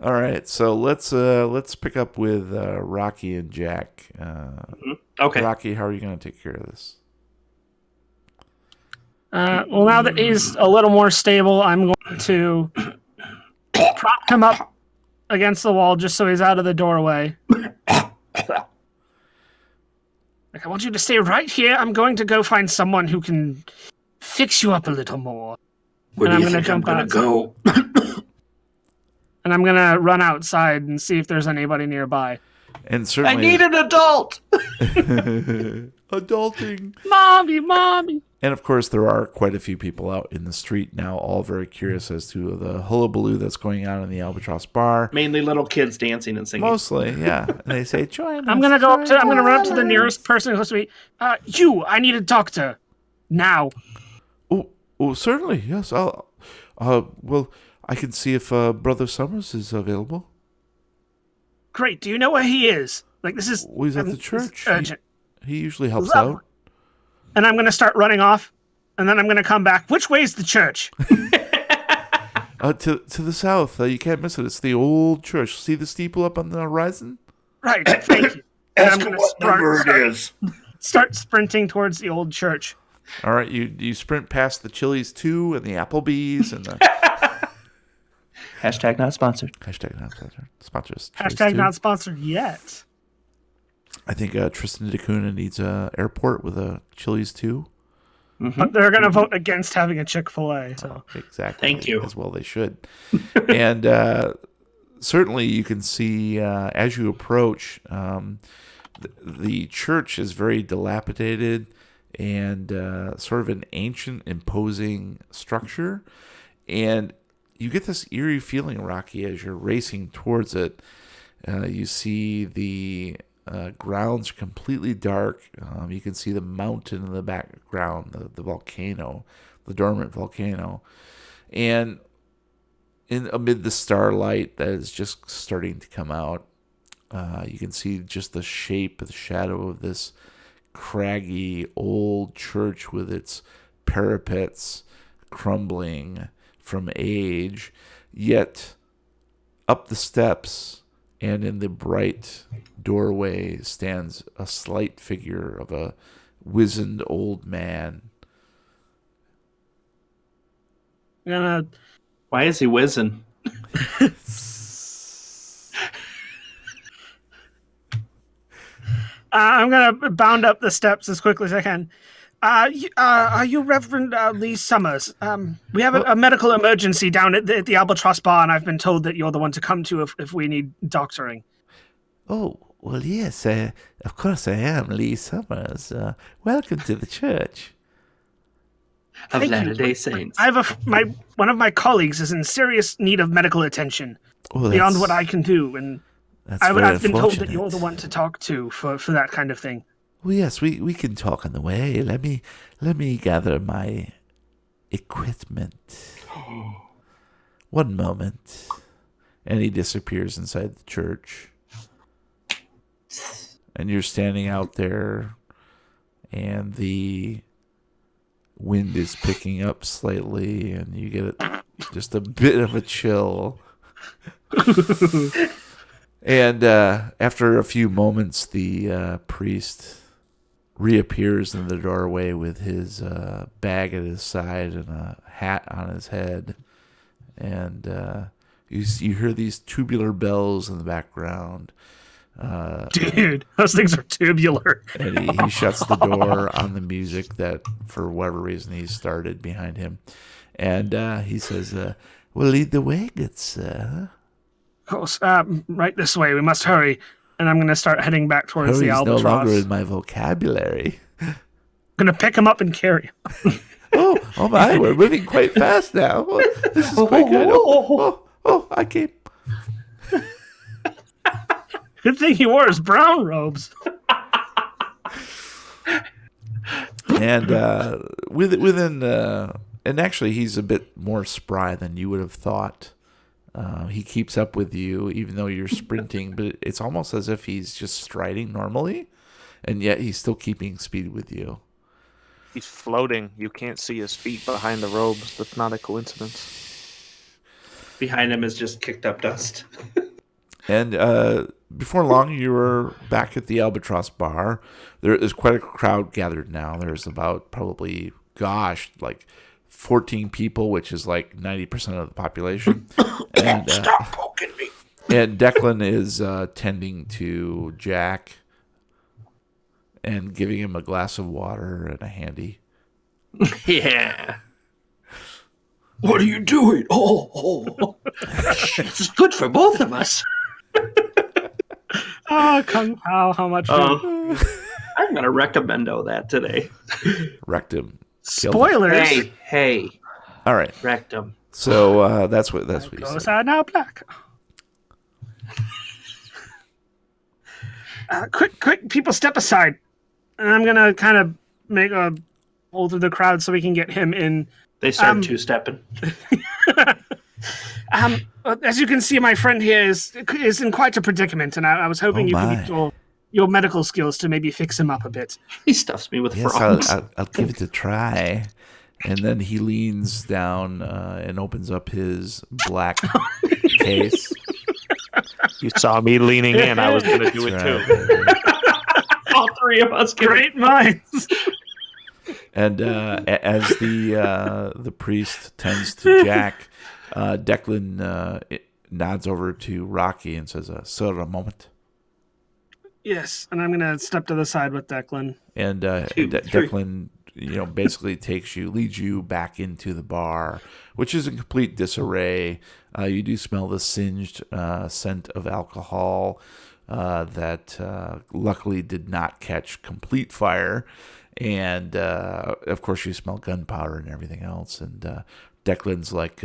All right, so let's pick up with Rocky and Jack. Okay. Rocky, how are you going to take care of this? Well, now that he's a little more stable, I'm going to prop him up against the wall just so he's out of the doorway. Like, I want you to stay right here. I'm going to go find someone who can fix you up a little more. Where And do I'm you gonna think I'm jump going to outside. go? And I'm going to run outside and see if there's anybody nearby. And I certainly, need an adult. adulting. Mommy. And of course, there are quite a few people out in the street now, all very curious as to the hullabaloo that's going on in the Albatross bar. Mainly little kids dancing and singing. Mostly, yeah. And they say, "Join us." I'm going to run up to the nearest person who's supposed to be, I need a doctor. Now. Oh, certainly, yes. Well, I can see if Brother Summers is available. Great. Do you know where he is? Like, this is... Well, he's at the this is church. urgent. He usually helps Lovely. out. And I'm going to start running off, and then I'm going to come back. Which way's the church? To the south. You can't miss it. It's the old church. See the steeple up on the horizon? Right, thank you. And Ask him what number it is. Start sprinting towards the old church. All right, you sprint past the Chili's 2 and the Applebee's and the... Hashtag not sponsored. Hashtag not sponsored. Sponsors. Hashtag not sponsored yet. I think Tristan DeCuna needs a airport with a Chili's 2. But they're going to vote against having a Chick-fil-A. So. Exactly. Thank you. As well they should. And certainly you can see as you approach, the church is very dilapidated and sort of an ancient, imposing structure. And you get this eerie feeling, Rocky, as you're racing towards it. You see the grounds are completely dark. You can see the mountain in the background, the volcano, the dormant volcano. And amid the starlight that is just starting to come out, you can see just the shape, the shadow of this craggy old church with its parapets crumbling from age. Yet up the steps and in the bright doorway stands a slight figure of a wizened old man. Why is he whizzing? I'm going to bound up the steps as quickly as I can. Are you Reverend Lee Summers? We have a medical emergency down at the Albatross Bar, and I've been told that you're the one to come to if we need doctoring. Oh, well, yes, of course I am Lee Summers. Welcome to the church. Of Thank you. Latter-day Saints. I have one of my colleagues is in serious need of medical attention beyond what I can do, and I've been told that you're the one to talk to for that kind of thing. Well, yes, we can talk on the way. Let me gather my equipment. One moment. And he disappears inside the church. And you're standing out there, and the wind is picking up slightly, and you get just a bit of a chill. And after a few moments, the priest reappears in the doorway with his bag at his side and a hat on his head. And you hear these tubular bells in the background. Dude, those things are tubular. And he shuts the door on the music that, for whatever reason, he started behind him. And he says, "We'll lead the way, good sir." Of course, right this way. We must hurry. And I'm going to start heading back towards the Hurry's no Albatross. longer in my vocabulary. I'm going to pick him up and carry him. Oh my, we're moving quite fast now. This is quite good. I came. Good thing he wore his brown robes. And within and actually he's a bit more spry than you would have thought. He keeps up with you even though you're sprinting, but it's almost as if he's just striding normally, and yet he's still keeping speed with you. He's floating. You can't see his feet behind the robes. That's not a coincidence. Behind him is just kicked up dust. And before long, you were back at the Albatross Bar. There is quite a crowd gathered now. There's about probably, like 14 people, which is like 90% of the population. And, Stop poking me. And Declan is tending to Jack and giving him a glass of water and a handy. Yeah. What are you doing? Oh. This is good for both of us. Oh, Kung Pao, how much fun. I'm going to recommendo that today. Wrecked him. Killed him. Spoilers. Hey. All right. Wrecked him. So that's what you Those said. are now black. Quick, people step aside. And I'm going to kind of make a hole through the crowd so we can get him in. They start two-stepping. As you can see, my friend here is in quite a predicament, and I was hoping you could use your medical skills to maybe fix him up a bit. He stuffs me with Yes, frogs. I'll give it a try. And then he leans down and opens up his black case. You saw me leaning in. I was going to do it too. All three of us. Great minds. And as the priest tends to Jack, Declan nods over to Rocky and says, "Sir, a moment." Yes, and I'm going to step to the side with Declan. And Declan, basically leads you back into the bar, which is in complete disarray. You do smell the singed scent of alcohol that luckily did not catch complete fire. And, of course, you smell gunpowder and everything else. And Declan's like,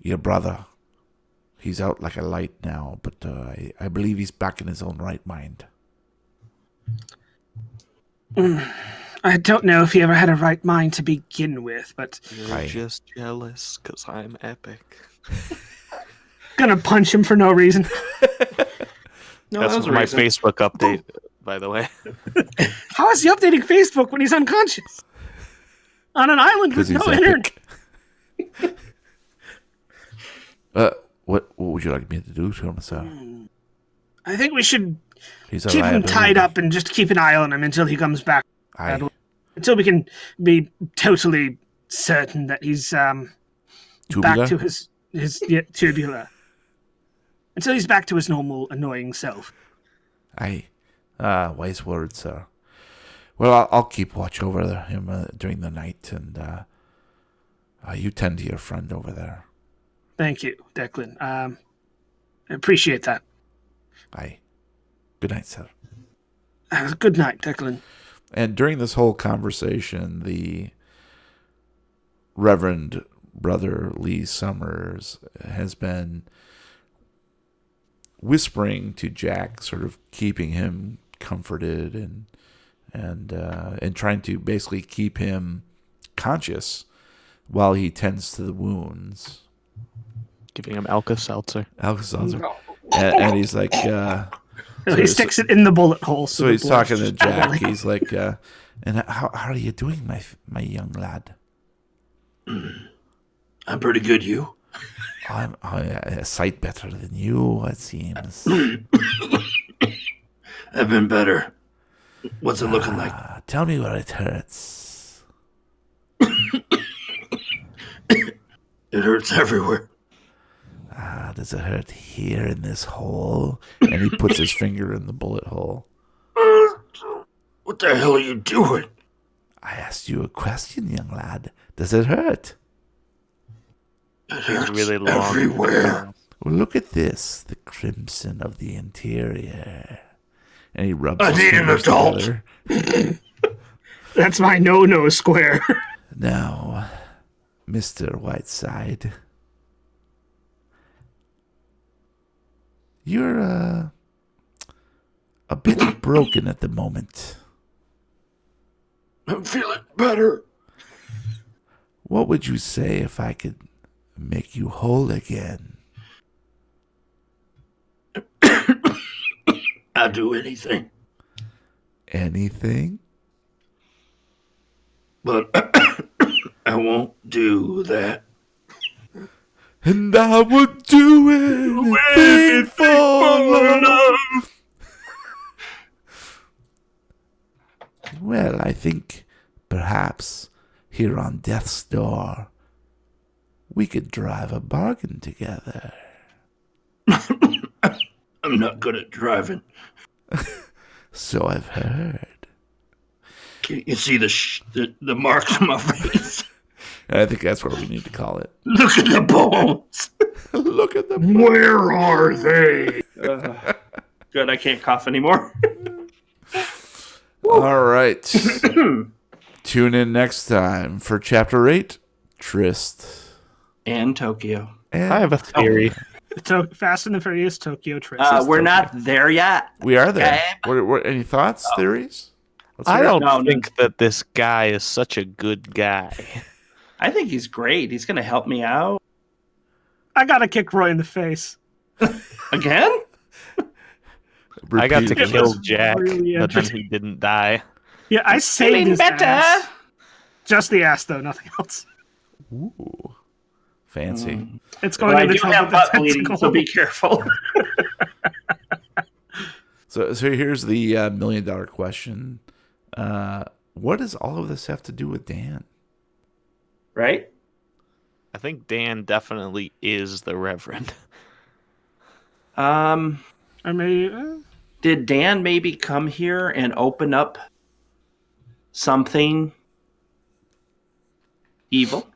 your brother, he's out like a light now, but I believe he's back in his own right mind. I don't know if he ever had a right mind to begin with, but... You're just jealous because I'm epic. Gonna punch him for no reason. That's my Facebook update, by the way. How is he updating Facebook when he's unconscious? On an island with no internet? What would you like me to do to him, sir? I think we should He's keep him tied up and just keep an eye on him until he comes back. Until we can be totally certain that he's back to his tubular. Until he's back to his normal annoying self. Wise words, sir. Well, I'll keep watch over him during the night, and you tend to your friend over there. Thank you, Declan. I appreciate that. Good night, sir. Good night, Declan. And during this whole conversation, the Reverend Brother Lee Summers has been whispering to Jack, sort of keeping him comforted and trying to basically keep him conscious while he tends to the wounds. Giving him Alka-Seltzer. And he's like... he sticks it in the bullet hole. So he's talking to Jack. He's like, and how are you doing, my young lad? I'm pretty good, you? I'm a sight better than you, it seems. I've been better. What's it looking like? Tell me where it hurts. It hurts everywhere. Does it hurt here in this hole? And he puts his finger in the bullet hole. What the hell are you doing? I asked you a question, young lad. Does it hurt? It hurts really long. everywhere. Well, look at this. The crimson of the interior. And he rubs I his need an fingers adult. together. That's my no square. Now, Mr. Whiteside, you're a bit broken at the moment. I'm feeling better. What would you say if I could make you whole again? I'll do anything. Anything? But I won't do that. And I would do anything for love. Well, I think perhaps here on Death's Door we could drive a bargain together. I'm not good at driving. So I've heard. Can you see the marks on my face? I think that's what we need to call it. Look at the bones. Look at them. Where are they? Good, I can't cough anymore. All right. Tune in next time for Chapter 8, Tryst. And Tokyo. And I have a theory. Fast and the Furious Tokyo Tryst. We're not there yet. we are there. Okay. What, any thoughts, theories? Let's I hear it. don't think that this guy is such a good guy. I think he's great. He's going to help me out. I gotta kick Roy in the face. Again? I got to Repeat. kill was Jack, really but then interesting. he didn't die. Yeah, I saved Feeling his better. ass. Just the ass, though, nothing else. Ooh, fancy. It's going Well, I in the do trouble have with the butt bleeding, tentacle. so be careful. So here's the $1 million question. What does all of this have to do with Dan? Right? I think Dan definitely is the Reverend. I mean, Did Dan maybe come here and open up something evil?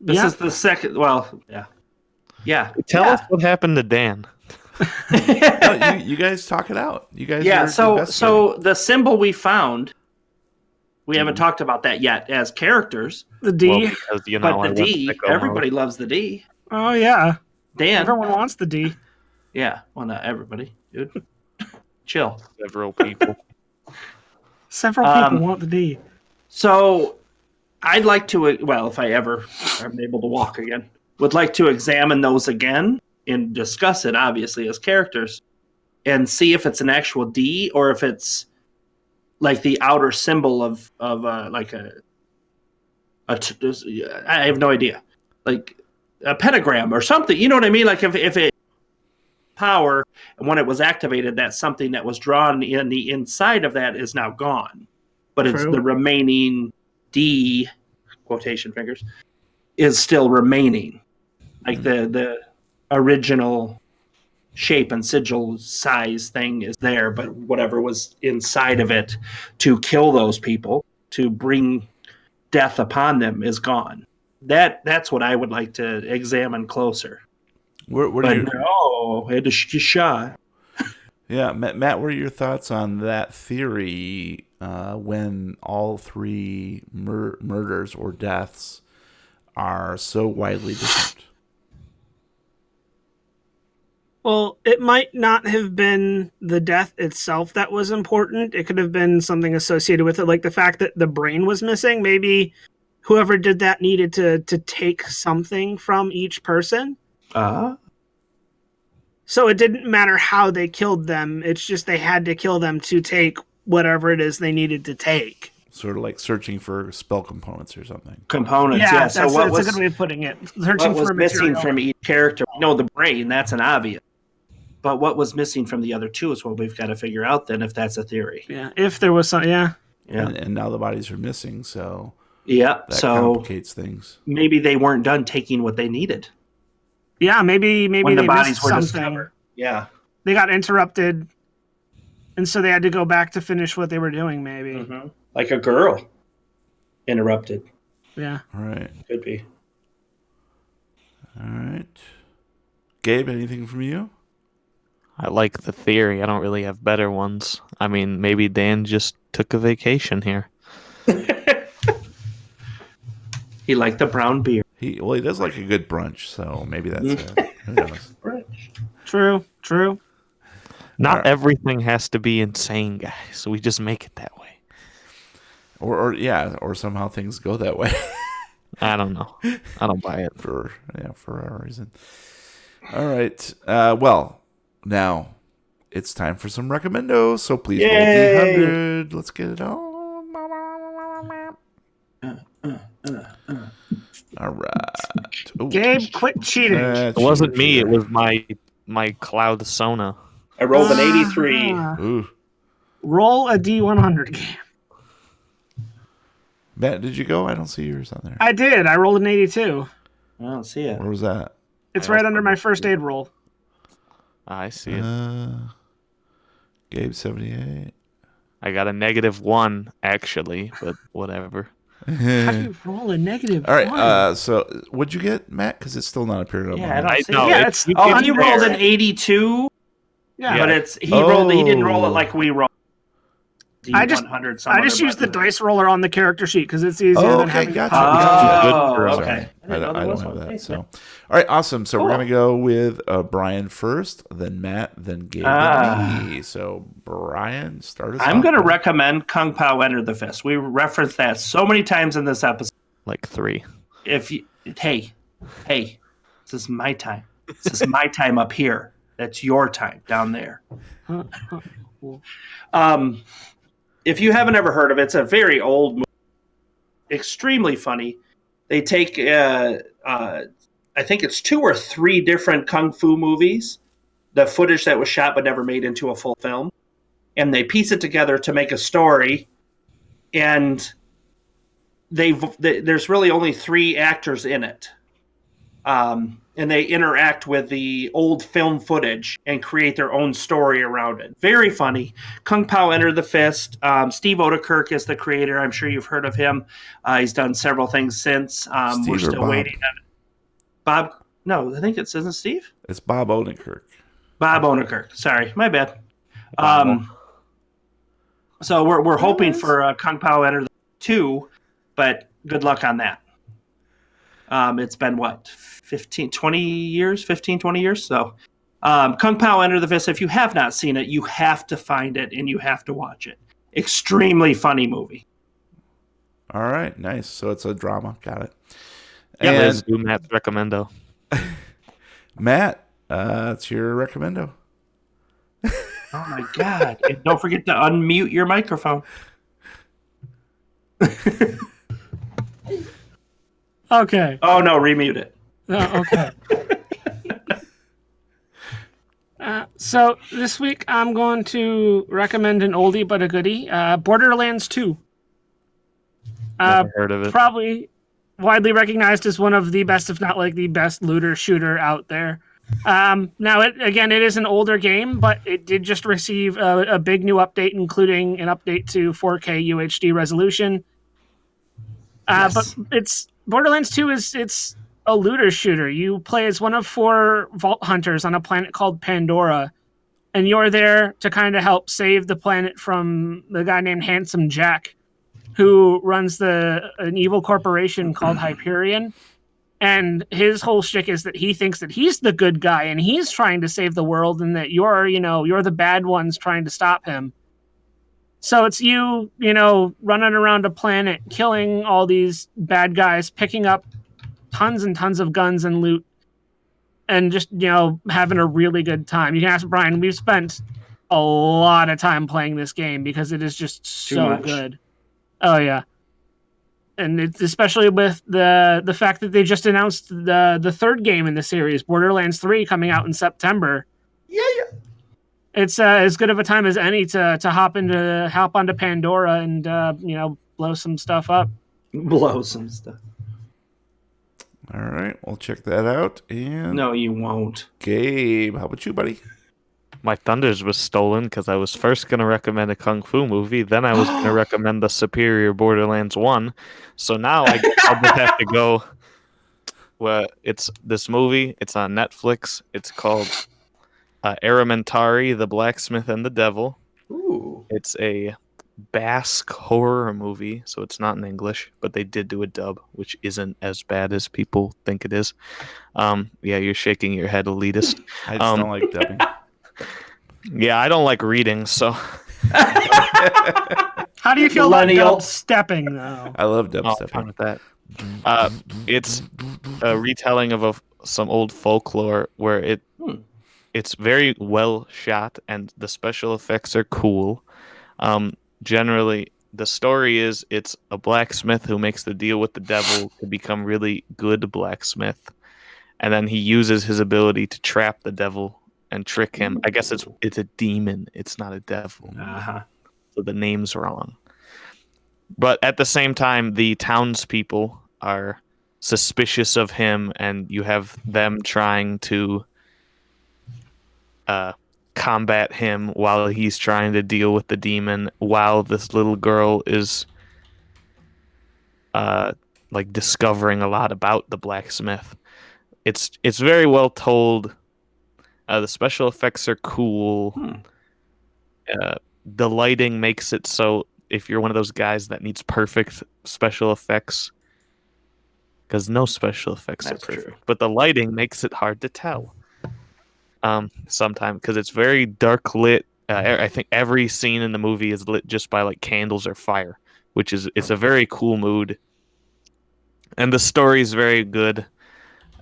This Yeah. is the second. Well, yeah. Yeah. Tell yeah. us what happened to Dan. No, you guys talk it out. You guys Yeah, are so investigating. the symbol we found, we haven't talked about that yet as characters, the D. Well, because, you know, but I the went D, sicko mode. everybody loves the D. Oh, yeah. Dan, Everyone wants the D. yeah, well, not everybody, dude. Chill. Several people. Several people want the D. So I'd like to, well, if I ever am able to walk again, would like to examine those again and discuss it, obviously, as characters, and see if it's an actual D or if it's like the outer symbol of like I have no idea, like a pentagram or something. You know what I mean? Like if it power, and when it was activated, that's something that was drawn in the inside of that is now gone, but it's True. the remaining D, quotation fingers, is still remaining. Like the original shape and sigil size thing is there, but whatever was inside of it to kill those people, to bring death upon them, is gone. That's what I would like to examine closer. what are But your, no, I had to shot. yeah, Matt, what are your thoughts on that theory when all three murders or deaths are so widely different? Well, it might not have been the death itself that was important. It could have been something associated with it, like the fact that the brain was missing. Maybe whoever did that needed to take something from each person. So it didn't matter how they killed them. It's just they had to kill them to take whatever it is they needed to take. Sort of like searching for spell components or something. Components, Yeah, yeah. that's, So what that's a good way of putting it. Searching was for missing material. from each character? We know the brain, that's an obvious. But what was missing from the other two is what we've got to figure out then, if that's a theory. Yeah, if there was some, yeah. Yeah. And now the bodies are missing, so Yeah. that So complicates things. maybe they weren't done taking what they needed Yeah, maybe when they the bodies missed were something. discovered. Yeah. They got interrupted, and so they had to go back to finish what they were doing, maybe. Mm-hmm. Like a girl interrupted. Yeah. All right. Could be. All right. Gabe, anything from you? I like the theory. I don't really have better ones. I mean, maybe Dan just took a vacation here. He liked the brown beer. He does like a good brunch, so maybe that's it. Who knows? True. Not right. everything has to be insane, guys. So we just make it that way. Or somehow things go that way I don't know. I don't buy it. for a reason. All right. Well, now it's time for some recommendos. So please roll Yay! D100. Let's get it on. All right. Ooh. Gabe, quit cheating. It wasn't me. It was my cloud Sona. I rolled an 83. Ooh. Roll a D100 game. Matt, did you go? I don't see yours on there. I did. I rolled an 82. I don't see it. Where was that? It's right under my first aid roll. I see it. Gabe 78. I got a -1 actually, but whatever. How do you roll a negative? All right. one? So what'd you get, Matt? Because it's still not appearing on Yeah, mine. I don't see know. it. Yeah, it's- it's you Oh, can he do rolled that. an 82, yeah. but he didn't roll it like we rolled. I just- D100. I just used the dice roller on the character sheet because it's easier Oh, than okay, having gotcha. Oh, Good. okay. I know there don't was have one. that. Hey, So, all right, awesome. So we're Cool. gonna go with Brian first, then Matt, then Gabe, Ah. then me. So Brian, start us. I'm off, going to man. recommend Kung Pao Enter the Fist. We referenced that so many times in this episode. Like 3. If you, hey, this is my time. This is my time up here. That's your time down there. If you haven't ever heard of it, it's a very old movie, extremely funny. They take, I think it's 2 or 3 different kung fu movies, the footage that was shot but never made into a full film, and they piece it together to make a story. And there's really only 3 actors in it. And they interact with the old film footage and create their own story around it. Very funny. Kung Pao Enter the Fist. Steve Odekirk is the creator. I'm sure you've heard of him. He's done several things since. We're Steve or still Bob? waiting on Bob. No, I think it isn't Steve. It's Bob Odenkirk. Bob Odekirk. Sorry, my bad. So we're hoping for Kung Pao Enter the 2, but good luck on that. It's been, 15, 20 years? So Kung Pao Enter the Fist, if you have not seen it, you have to find it and you have to watch it. Extremely funny movie. All right, nice. So it's a drama. Got it. Yeah, And let's do Matt's recommendo. Matt, it's your recommendo. Oh my God. And don't forget to unmute your microphone. Okay. Oh no, remute it. Oh, okay. So this week I'm going to recommend an oldie but a goodie, Borderlands 2. Never heard of it. Probably widely recognized as one of the best, if not like the best looter shooter out there. Now, it is an older game, but it did just receive a big new update, including an update to 4K UHD resolution. Yes. But it's Borderlands 2 it's a looter shooter. You play as one of 4 vault hunters on a planet called Pandora, and you're there to kind of help save the planet from the guy named Handsome Jack, who runs an evil corporation called Hyperion. And his whole shtick is that he thinks that he's the good guy and he's trying to save the world, and that you're the bad ones trying to stop him. So it's you running around a planet, killing all these bad guys, picking up tons and tons of guns and loot, and just, having a really good time. You can ask Brian, we've spent a lot of time playing this game because it is just so much. good. Oh, yeah. And it's especially with the fact that they just announced the third game in the series, Borderlands 3, coming out in September. Yeah. It's as good of a time as any to hop onto Pandora and blow some stuff up. Blow some stuff. All right, we'll check that out. And No, you won't. Gabe, how about you, buddy? My thunders was stolen because I was first going to recommend a kung fu movie, then I was going to recommend the superior Borderlands 1. So now I'll just have to go. Well, it's this movie. It's on Netflix. It's called Aramentari, the Blacksmith and the Devil. Ooh. It's a Basque horror movie, so it's not in English, but they did do a dub, which isn't as bad as people think it is. Yeah, you're shaking your head, elitist. I just don't like dubbing. Yeah, I don't like reading, so How do you feel about Millennial. dubstepping, though? I love I'm fine dubstep. with that. It's a retelling of some old folklore where it's very well shot and the special effects are cool. Um, Generally, the story is it's a blacksmith who makes the deal with the devil to become really good blacksmith, and then he uses his ability to trap the devil and trick him. I guess it's a demon. It's not a devil, Uh-huh. so the name's wrong. But at the same time, the townspeople are suspicious of him, and you have them trying to uh, combat him while he's trying to deal with the demon, while this little girl is like discovering a lot about the blacksmith. It's very well told. The special effects are cool. The lighting makes it so if you're one of those guys that needs perfect special effects, because no special effects That's are perfect, true. but the lighting makes it hard to tell. Sometimes because it's very dark lit. I think every scene in the movie is lit just by like candles or fire, which is it's a very cool mood, and the story is very good,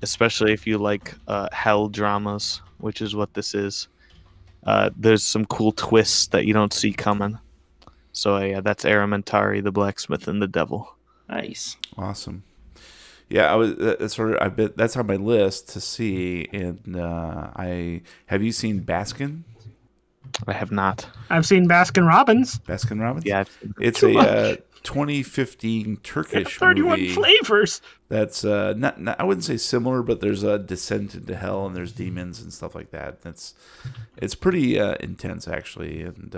especially if you like hell dramas, which is what this is. There's some cool twists that you don't see coming. So yeah, that's Aramentari, the blacksmith and the devil. Nice. Awesome. Yeah, I was. That's sort of. I bet that's on my list to see. And I have you seen Baskin? I have not. I've seen Baskin Robbins. Baskin Robbins. Yeah, It's a 2015 Turkish 31 movie. flavors. That's not I wouldn't say similar, but there's a descent into hell and there's demons and stuff like that. It's pretty intense actually. And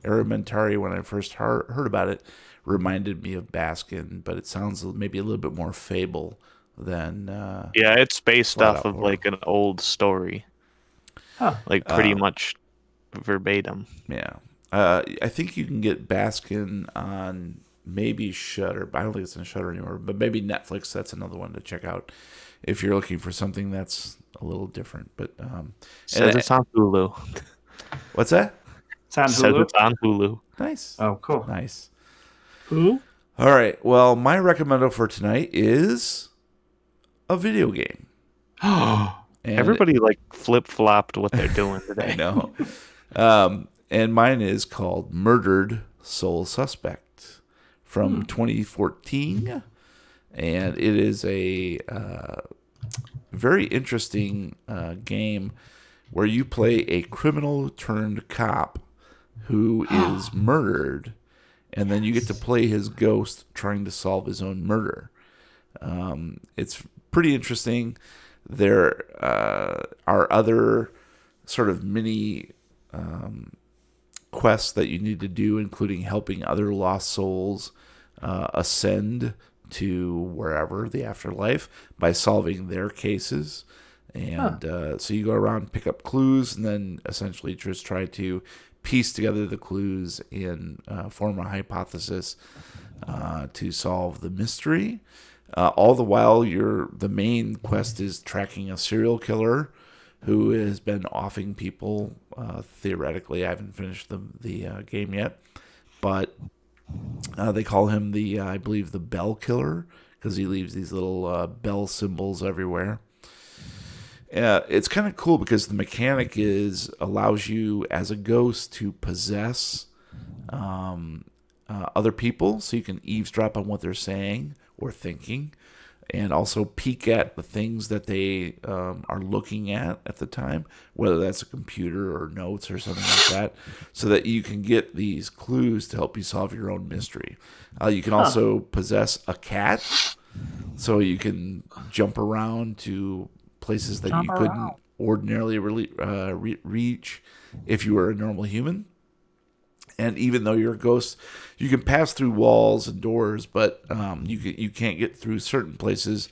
Aramentari, when I first heard about it, reminded me of Baskin, but it sounds maybe a little bit more fable than yeah, it's based flat off out of horror. like an old story, Huh. like pretty much verbatim. Yeah. I think you can get Baskin on maybe Shudder, but I don't think it's on Shudder anymore. But maybe Netflix. That's another one to check out if you're looking for something that's a little different. But Says it's on Hulu. what's that? It's on Says Hulu. it's on Hulu. Nice. Oh, cool. Nice. Who? All right. Well, my recommendo for tonight is a video game. And Everybody like flip flopped what they're doing I today. know. And mine is called Murdered Soul Suspect from 2014. And it is a very interesting game where you play a criminal turned cop who is murdered, and then you get to play his ghost trying to solve his own murder. It's pretty interesting. There are other sort of mini quests that you need to do, including helping other lost souls ascend to wherever, the afterlife, by solving their cases. And so you go around, pick up clues, and then essentially just try to piece together the clues and form a hypothesis to solve the mystery. All the while, the main quest is tracking a serial killer who has been offing people. Theoretically, I haven't finished the game yet, but they call him I believe, the Bell Killer, because he leaves these little bell symbols everywhere. It's kind of cool because the mechanic allows you as a ghost to possess other people, so you can eavesdrop on what they're saying or thinking, and also peek at the things that they are looking at the time, whether that's a computer or notes or something like that, so that you can get these clues to help you solve your own mystery. You can also possess a cat, so you can jump around to places that you couldn't ordinarily reach if you were a normal human. And even though you're a ghost, you can pass through walls and doors, but you can't get through certain places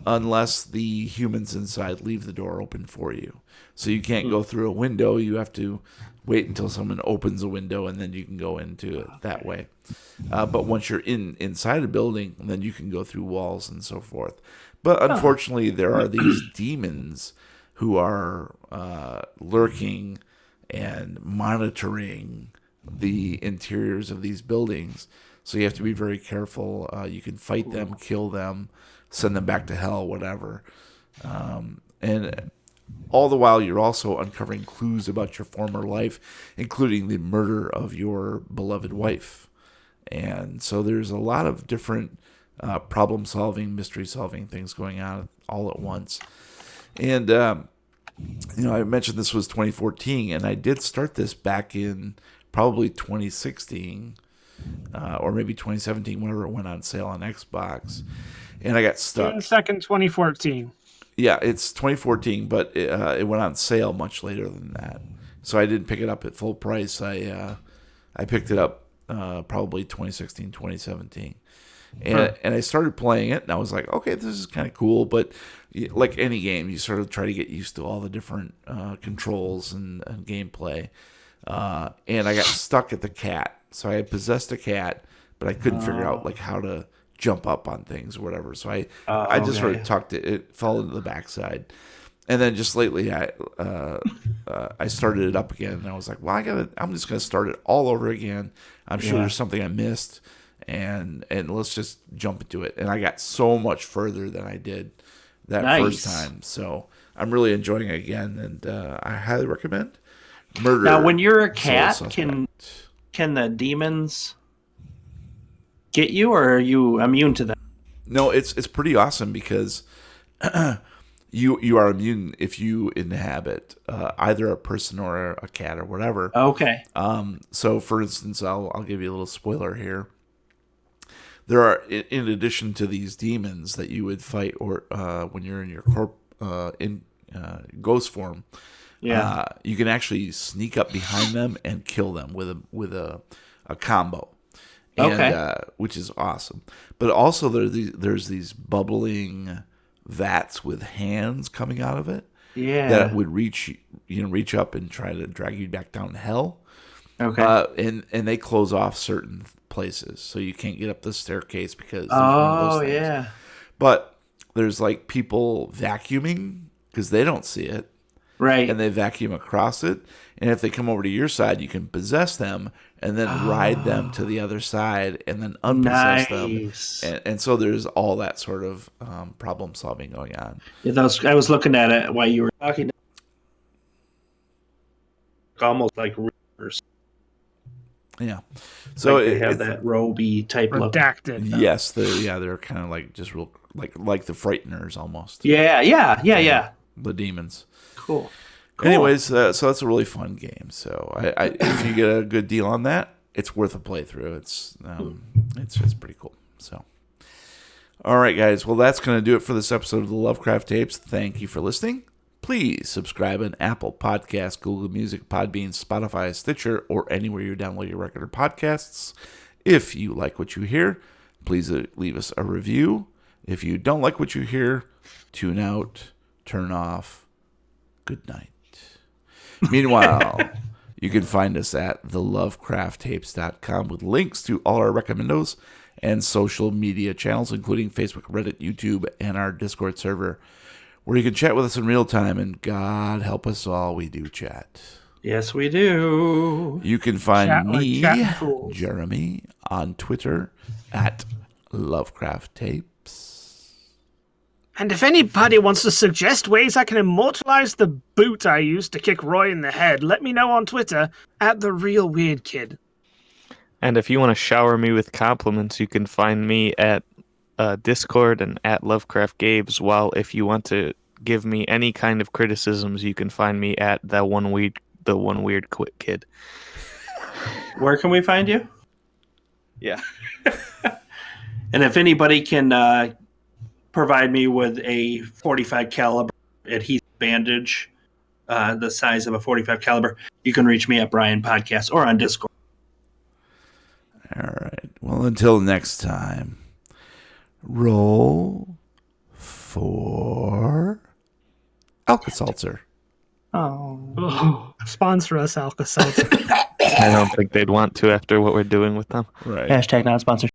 unless the humans inside leave the door open for you. So you can't go through a window. You have to wait until someone opens a window, and then you can go into it that way. But once you're inside a building, then you can go through walls and so forth. But unfortunately, there are these demons who are lurking and monitoring the interiors of these buildings. So you have to be very careful. You can fight them, kill them, send them back to hell, whatever. And all the while, you're also uncovering clues about your former life, including the murder of your beloved wife. And so there's a lot of different problem-solving, mystery-solving things going on all at once. And, I mentioned this was 2014, and I did start this back in probably 2016 or maybe 2017, whenever it went on sale on Xbox. And I got stuck. June 2nd, 2014. Yeah, it's 2014, but it went on sale much later than that. So I didn't pick it up at full price. I picked it up probably 2016, 2017. And I started playing it, and I was like, okay, this is kind of cool. But like any game, you sort of try to get used to all the different controls and gameplay. And I got stuck at the cat. So I had possessed a cat, but I couldn't figure out like how to jump up on things or whatever. So I just sort of tucked it. It fell into the backside. And then just lately, I started it up again, and I was like, well, I'm just gonna start it all over again. I'm sure there's something I missed, and let's just jump into it. And I got so much further than I did that first time. So I'm really enjoying it again, and I highly recommend. Murder. Now, when you're a cat, can the demons get you, or are you immune to them? No, it's pretty awesome because you are immune if you inhabit either a person or a cat or whatever. Okay. So, for instance, I'll give you a little spoiler here. There are, in addition to these demons that you would fight, or when you're in your ghost form, you can actually sneak up behind them and kill them with a combo. And, which is awesome. But also there's these bubbling vats with hands coming out of it that would reach up and try to drag you back down to hell. Okay. And they close off certain places, so you can't get up the staircase because there's one of those things. Yeah. But there's like people vacuuming because they don't see it. Right. And they vacuum across it. And if they come over to your side, you can possess them and then ride them to the other side and then unpossess them. And so there's all that sort of problem solving going on. Yeah, I was looking at it while you were talking. Almost like rivers. Yeah. So like they have that roby type look. Redacted. Yes. They're kind of like just real like the Frighteners almost. Yeah. The demons. Cool. Anyways, so that's a really fun game. So if you get a good deal on that, it's worth a playthrough. It's pretty cool. So, all right, guys. Well, that's going to do it for this episode of the Lovecraft Tapes. Thank you for listening. Please subscribe on Apple Podcasts, Google Music, Podbean, Spotify, Stitcher, or anywhere you download your record or podcasts. If you like what you hear, please leave us a review. If you don't like what you hear, tune out, turn off. Good night. Meanwhile, you can find us at thelovecrafttapes.com with links to all our recommendos and social media channels, including Facebook, Reddit, YouTube, and our Discord server, where you can chat with us in real time. And God help us all, we do chat. Yes, we do. You can find me, Jeremy, on Twitter at Lovecraft Tapes. And if anybody wants to suggest ways I can immortalize the boot I used to kick Roy in the head, let me know on Twitter at @TheRealWeirdKid. And if you want to shower me with compliments, you can find me at Discord and at Lovecraft Games. While if you want to give me any kind of criticisms, you can find me at the one weird kid. Where can we find you? Yeah. And if anybody can provide me with a 45 caliber adhesive bandage, the size of a 45 caliber, you can reach me at Brian Podcast or on Discord. All right. Well, until next time, roll for Alka-Seltzer. Oh. Sponsor us, Alka-Seltzer. I don't think they'd want to after what we're doing with them. Right. # not sponsored.